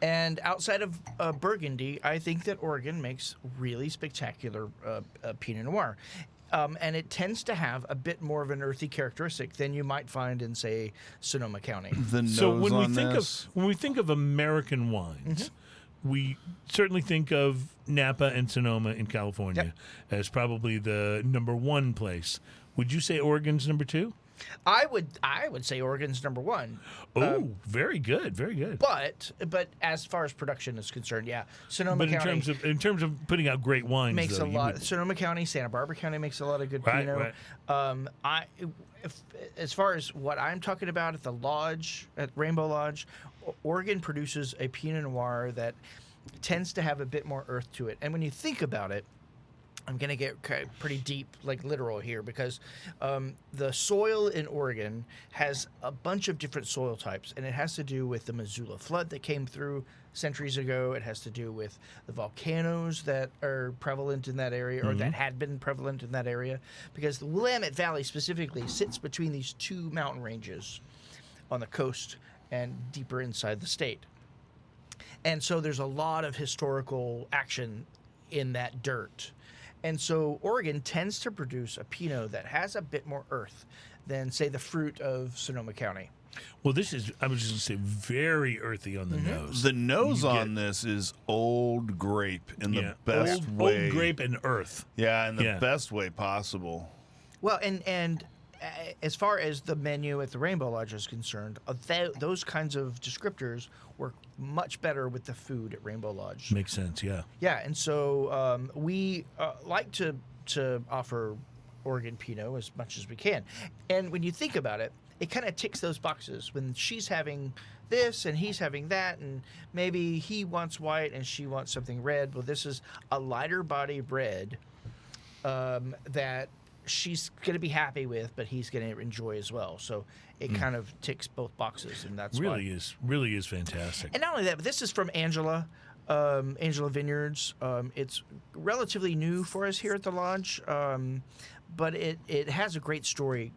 And outside of Burgundy, I think that Oregon makes really spectacular Pinot Noir. And it tends to have a bit more of an earthy characteristic than you might find in, say, Sonoma County. The nose So when we on think this, of when we think of American wines, we certainly think of Napa and Sonoma in California as probably the number one place. Would you say Oregon's number two? I would say Oregon's number one. Oh, very good, very good. But as far as production is concerned, Sonoma But County in terms of putting out great wines, makes though, a you lot. would- Sonoma County, Santa Barbara County makes a lot of good Right, Pinot. right. As far as what I'm talking about at the lodge, at Rainbow Lodge, Oregon produces a Pinot Noir that tends to have a bit more earth to it. And when you think about it, I'm going to get pretty deep, like literal here, because the soil in Oregon has a bunch of different soil types, and it has to do with the Missoula flood that came through centuries ago. It has to do with the volcanoes that are prevalent in that area, or that had been prevalent in that area, because the Willamette Valley specifically sits between these two mountain ranges on the coast and deeper inside the state. And so there's a lot of historical action in that dirt. And so Oregon tends to produce a Pinot that has a bit more earth than, say, the fruit of Sonoma County. Well, this is, I was just going to say, very earthy on the nose. the nose You on get- this is old grape in the Yeah, best old, way. Old grape and earth. Yeah, in the Yeah. best way possible. Well, and as far as the menu at the Rainbow Lodge is concerned, those kinds of descriptors work much better with the food at Rainbow Lodge. Makes sense, yeah. Yeah, and so we like to offer Oregon Pinot as much as we can. And when you think about it, it kind of ticks those boxes. When she's having this and he's having that, and maybe he wants white and she wants something red. Well, this is a lighter body red that she's going to be happy with, but he's going to enjoy as well. So it kind of ticks both boxes, and that's Really why. really is fantastic. And not only that, but this is from Angela Vineyards. It's relatively new for us here at the lodge, but it has a great story.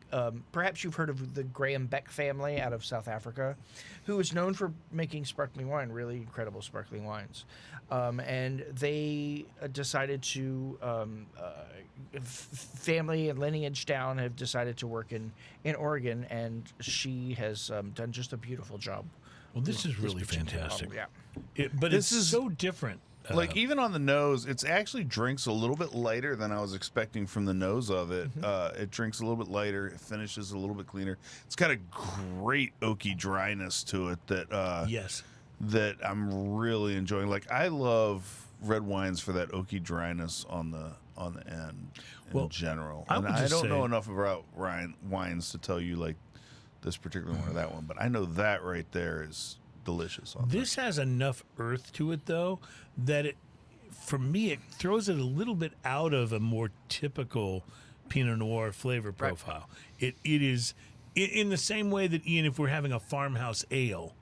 Perhaps you've heard of the Graham Beck family out of South Africa, who is known for making sparkling wine, really incredible sparkling wines. And they decided to, family and lineage down have decided to work in Oregon, and she has done just a beautiful job. Well, this is really particular fantastic. bottle, But This it's is- so different. Like even on the nose, it's actually drinks a little bit lighter than I was expecting from the nose of it. It drinks a little bit lighter. It finishes a little bit cleaner. It's got a great oaky dryness to it that Yes. that I'm really enjoying. Like I love red wines for that oaky dryness on the end in general. I And would I just don't know say- enough about wines to tell you like this particular one or that one, but I know that right there is delicious on This has enough earth to it, though, that it, for me, it throws it a little bit out of a more typical Pinot Noir flavor profile. It is in the same way that, Ian, if we're having a farmhouse ale,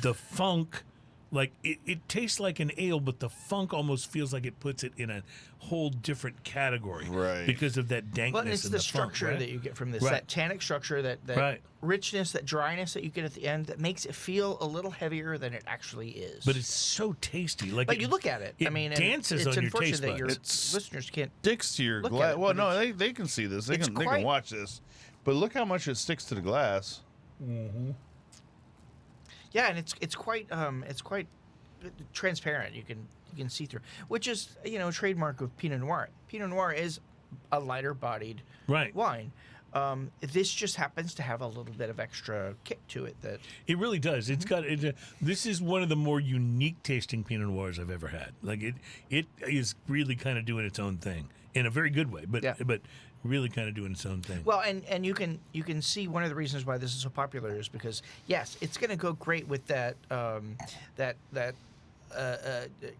the funk, like it tastes like an ale, but the funk almost feels like it puts it in a whole different category, Right. Because of that dankness. Well, and it's and the funk, structure right? that you get from this, Right. that tannic structure, that Right. richness, that dryness that you get at the end, that makes it feel a little heavier than it actually is. But it's so tasty. Like But you look at it. I mean, and dances it's on your unfortunate taste that buds. your It's- listeners can't. sticks to your Look at glass. it, Well, but no, they can see this. They it's can they quite- can watch this. But look how much it sticks to the glass. Yeah, and it's quite transparent. You can see through, which is trademark of Pinot Noir. Pinot Noir is a lighter bodied Right. wine. This just happens to have a little bit of extra kick to it. That It really does. It's got it. This is one of the more unique tasting Pinot Noirs I've ever had. Like it is really kind of doing its own thing in a very good way, but Yeah. but really kind of doing its own thing. well, and you can see one of the reasons why this is so popular is because yes, it's going to go great with that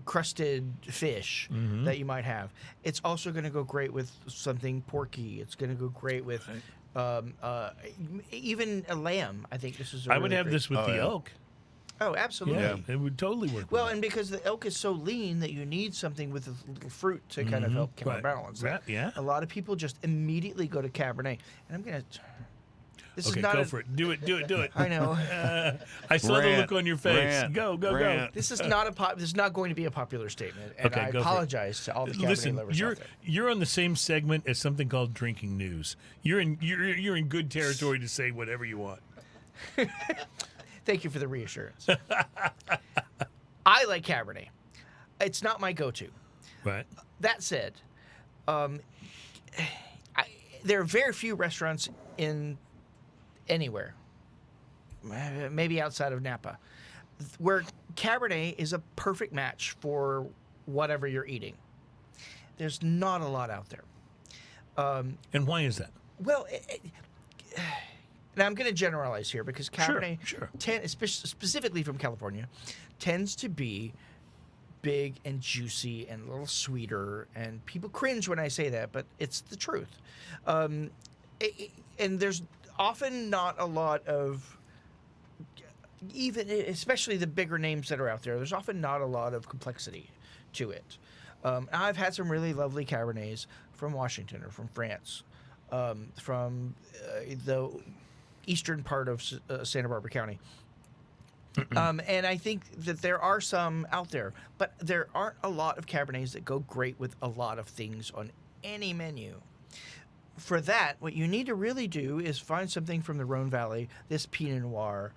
crusted fish that you might have. It's also going to go great with something porky. It's going to go great with even a lamb. I think this is. I would have this with Oh, the yeah. elk. Oh, absolutely. Yeah, it would totally work. Well, with and because the elk is so lean that you need something with a little fruit to kind of help Right. counterbalance Right, that. yeah. A lot of people just immediately go to Cabernet, and I'm gonna. This Okay, is not go a, for it. Do it. I know. I saw the Rant, look on your face. rant, Go. rant. This is not this is not going to be a popular statement, and Okay, I go for it. apologize to all the Cabernet Listen, lovers out there. you're on the same segment as something called drinking news. You're in good territory to say whatever you want. Thank you for the reassurance. I like Cabernet. It's not my go-to. Right. That said, there are very few restaurants in anywhere, maybe outside of Napa, where Cabernet is a perfect match for whatever you're eating. There's not a lot out there. And why is that? Well, and I'm going to generalize here because Cabernet, Sure. Specifically from California, tends to be big and juicy and a little sweeter, and people cringe when I say that, but it's the truth. And there's often not a lot of, especially the bigger names that are out there, there's often not a lot of complexity to it. I've had some really lovely Cabernets from Washington or from France, from the eastern part of Santa Barbara County. And I think that there are some out there, but there aren't a lot of Cabernets that go great with a lot of things on any menu. For that, what you need to really do is find something from the Rhone Valley, this Pinot Noir,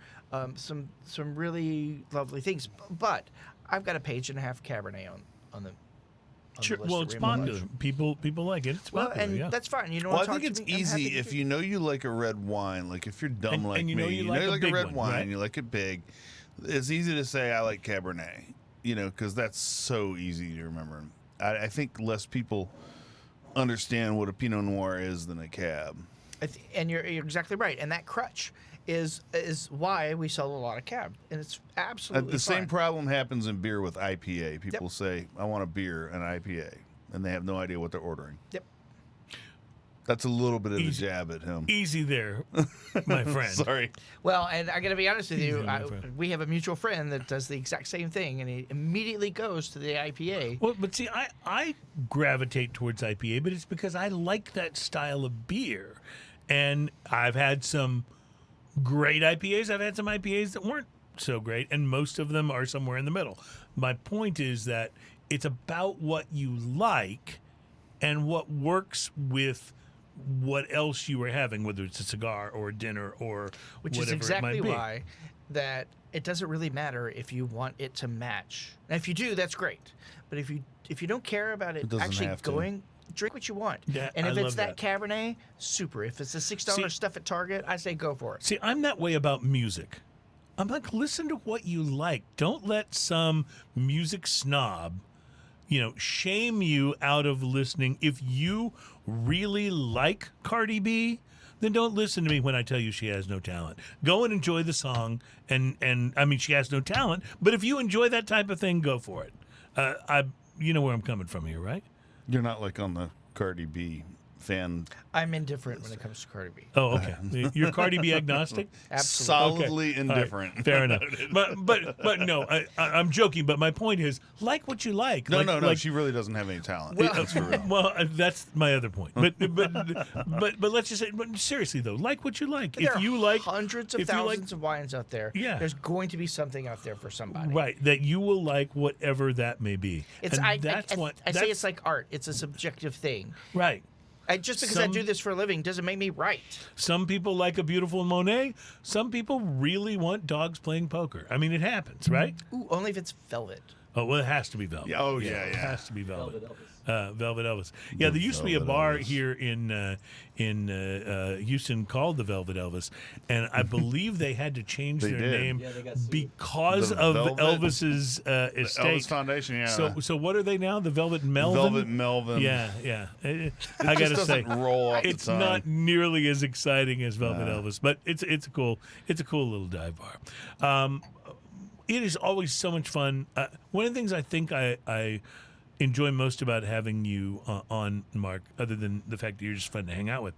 some really lovely things. But I've got a page and a half Cabernet on the Sure. list Well, of it's Rainbow popular. Lodge. People like it. It's Well, popular. and yeah. that's fine. You know, Well, I talk think to it's me, I'm happy easy to if do- you know you like a red wine. Like if you're dumb And- like and you me, know you like a like big a red one, wine, right? you like it big. It's easy to say I like Cabernet, because that's so easy to remember. I think less people understand what a Pinot Noir is than a Cab. And you're exactly right. And that crutch is why we sell a lot of Cab, and it's absolutely The same fine. problem happens in beer with IPA. People say, I want a beer, an IPA, and they have no idea what they're ordering. Yep. That's a little bit of a Easy. jab at him. Easy there, my friend. Sorry. Well, and I got to be honest with you, my friend. we have a mutual friend that does the exact same thing, and he immediately goes to the IPA. Well, but see, I gravitate towards IPA, but it's because I like that style of beer. And I've had some great IPAs. I've had some IPAs that weren't so great, and most of them are somewhere in the middle. My point is that it's about what you like and what works with what else you are having, whether it's a cigar or a dinner or Which whatever is exactly it might be. why that it doesn't really matter if you want it to match. And if you do, that's great. But if you don't care about it, It doesn't actually have to. going, drink what you want. Yeah, and if I it's love that Cabernet, super. If it's the $6 See- stuff at Target, I say go for it. See, I'm that way about music. I'm like, listen to what you like. Don't let some music snob, shame you out of listening. If you really like Cardi B, then don't listen to me when I tell you she has no talent. Go and enjoy the song. And I mean, she has no talent, but if you enjoy that type of thing, go for it. You know where I'm coming from here, right? You're not like on the Cardi B fan. I'm indifferent when it comes to Cardi B. Oh, okay. You're Cardi B agnostic? Absolutely. Solidly Okay. All indifferent. right, fair enough. But no, I'm joking. But my point is, like what you like. No, Like, she really doesn't have any talent. Well- That's for real. Well, that's my other point. But let's just say, but seriously though, like what you like. There If are you like hundreds of if you like- thousands of wines out there, Yeah. there's going to be something out there for somebody. right, that you will like whatever that may be. It's And I that's what say that's- it's like art. It's a subjective thing. right. Just because I Some- do this for a living doesn't make me right. Some people like a beautiful Monet. Some people really want dogs playing poker. I mean, it happens, right? Ooh, only if it's velvet. Oh, well, it has to be velvet. Yeah, oh, yeah, It yeah. has to be velvet. Velvet Elvis. Yeah, there used to be a Velvet bar Elvis. here in Houston called the Velvet Elvis, and I believe they had to change They their did. name Yeah, they got sued. because The of Velvet- Elvis's estate. Elvis Foundation, yeah. So what are they now? The Velvet Melvin. Velvet Melvin. Yeah. I It gotta just say, doesn't roll off it's the tongue. not nearly as exciting as Velvet Elvis, but it's a cool little dive bar. It is always so much fun. One of the things I think I enjoy most about having you on, Mark, other than the fact that you're just fun to hang out with,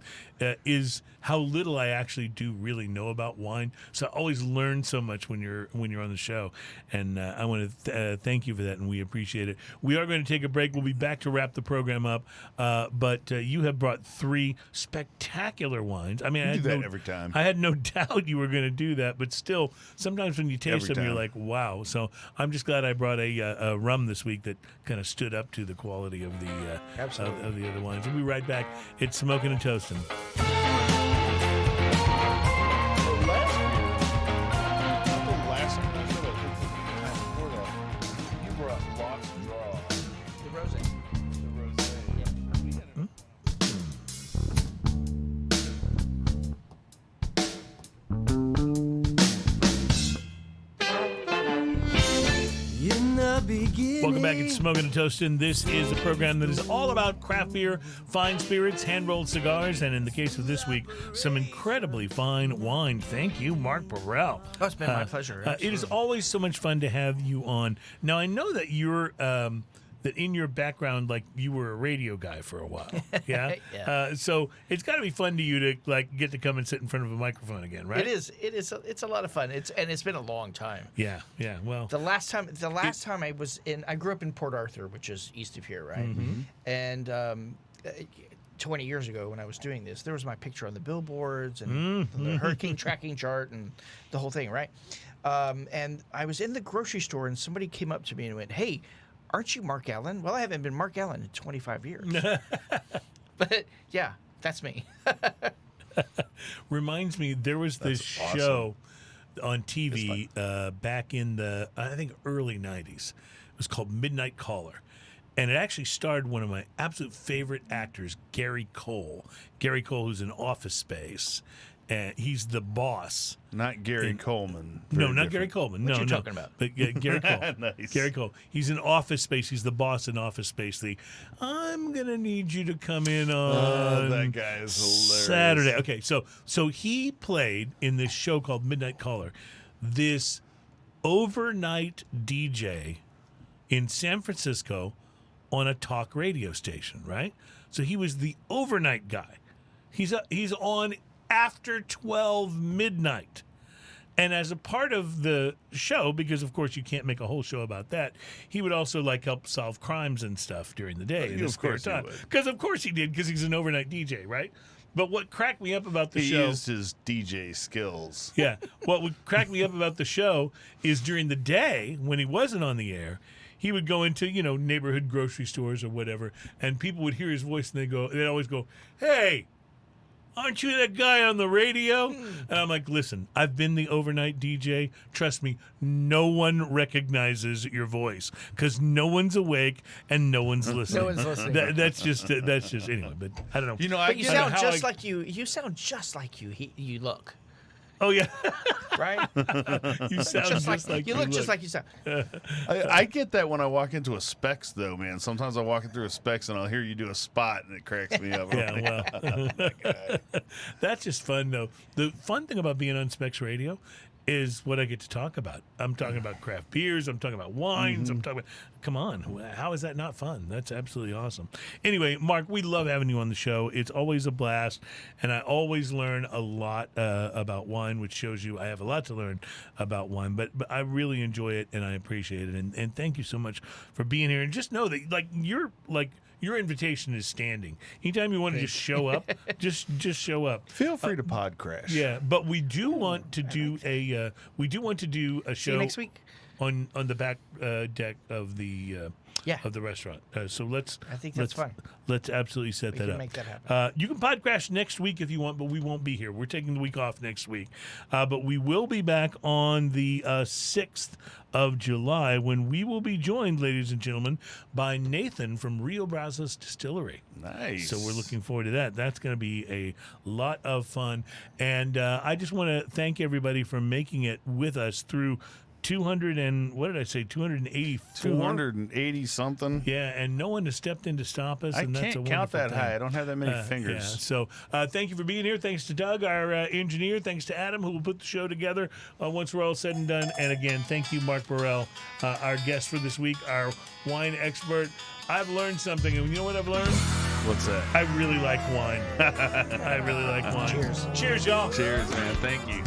is how little I actually do really know about wine. So I always learn so much when you're on the show, and I want to thank you for that, and we appreciate it. We are going to take a break. We'll be back to wrap the program up, but you have brought 3 spectacular wines. I mean, I do had that no, every time. I had no doubt you were going to do that, but still, sometimes when you taste Every them, you're time. like, wow. So I'm just glad I brought a rum this week that kind of stood up to the quality of the of the other wines. We'll be right back. It's Smoking and Toasting. The rosé. Welcome back. It's Smoking and Toasting. This is a program that is all about craft beer, fine spirits, hand-rolled cigars, and in the case of this week, some incredibly fine wine. Thank you, Marc Borel. Oh, it's been my pleasure. It is always so much fun to have you on. Now, I know that you're... that in your background, like you were a radio guy for a while, yeah. Yeah. So it's got to be fun to you to like get to come and sit in front of a microphone again, right? It is. It's a lot of fun. It's been a long time. Yeah. Well, The last time I was I grew up in Port Arthur, which is east of here, right? Mm-hmm. And 20 years ago, when I was doing this, there was my picture on the billboards and Mm-hmm. the hurricane tracking chart and the whole thing, right? And I was in the grocery store, and somebody came up to me and went, "Hey, aren't you Mark Allen?" Well, I haven't been Mark Allen in 25 years. But yeah, that's me. reminds me there was this awesome. show on TV back in the I think early 90s. It was called Midnight Caller. And it actually starred one of my absolute favorite actors, Gary Cole. Gary Cole, who's in Office Space. And he's the boss. Not Gary Coleman. No, Very not Gary different. Coleman. What No, you no. talking about? But Gary Cole. Nice. Gary Cole. He's in Office Space. He's the boss in Office Space. I'm gonna need you to come in on that guy is hilarious. Saturday. Okay, so he played in this show called Midnight Caller, this overnight DJ in San Francisco on a talk radio station, right? So he was the overnight guy. He's on after 12 midnight. And as a part of the show, because of course you can't make a whole show about that, he would also like help solve crimes and stuff during the day in his spare course he time. would. Because of course he did, because he's an overnight DJ, right? But what cracked me up about the He show... used his DJ skills. Yeah. What would crack me up about the show is during the day, when he wasn't on the air, he would go into, neighborhood grocery stores or whatever, and people would hear his voice and they'd always go, "Hey, aren't you that guy on the radio?" And I'm like, "Listen, I've been the overnight DJ. Trust me, no one recognizes your voice because no one's awake and no one's listening." No one's listening. That's just anyway. But I don't know. I But you get sound how just I- like you. You sound just like you look, Oh yeah, right? you sound just like you look. Just like you sound. I get that when I walk into a Specs, though, man. Sometimes I walk in through a Specs and I'll hear you do a spot and it cracks me up. Yeah, well, that's just fun, though. The fun thing about being on Specs Radio is what I get to talk about. I'm talking about craft beers. I'm talking about wines. I'm talking about... Come on. How is that not fun? That's absolutely awesome. Anyway, Mark, we love having you on the show. It's always a blast, and I always learn a lot about wine, which shows you I have a lot to learn about wine, but I really enjoy it, and I appreciate it, and thank you so much for being here. And just know that, your invitation is standing. Anytime you want to just show up, just show up. Feel free to pod crash. Yeah, but we do want to do a See show you next week. on the back deck of the Yeah. of the restaurant. So let's I think that's fun. Let's absolutely set We that can up. make that happen. You can pod crash next week if you want, but we won't be here. We're taking the week off next week, but we will be back on the 6th of July when we will be joined, ladies and gentlemen, by Nathan from Rio Brazos Distillery. Nice. So we're looking forward to that. That's going to be a lot of fun. And I just want to thank everybody for making it with us through 200 and what did I say? 284. 280 something. Yeah, and no one has stepped in to stop us. I and that's can't a count that wonderful high. thing. I don't have that many Yeah. fingers. So thank you for being here. Thanks to Doug, our engineer. Thanks to Adam, who will put the show together once we're all said and done. And again, thank you, Marc Borel, our guest for this week, our wine expert. I've learned something, and you know what I've learned? What's that? I really like wine. I really like wine. Cheers. Cheers, y'all. Cheers, man. Thank you.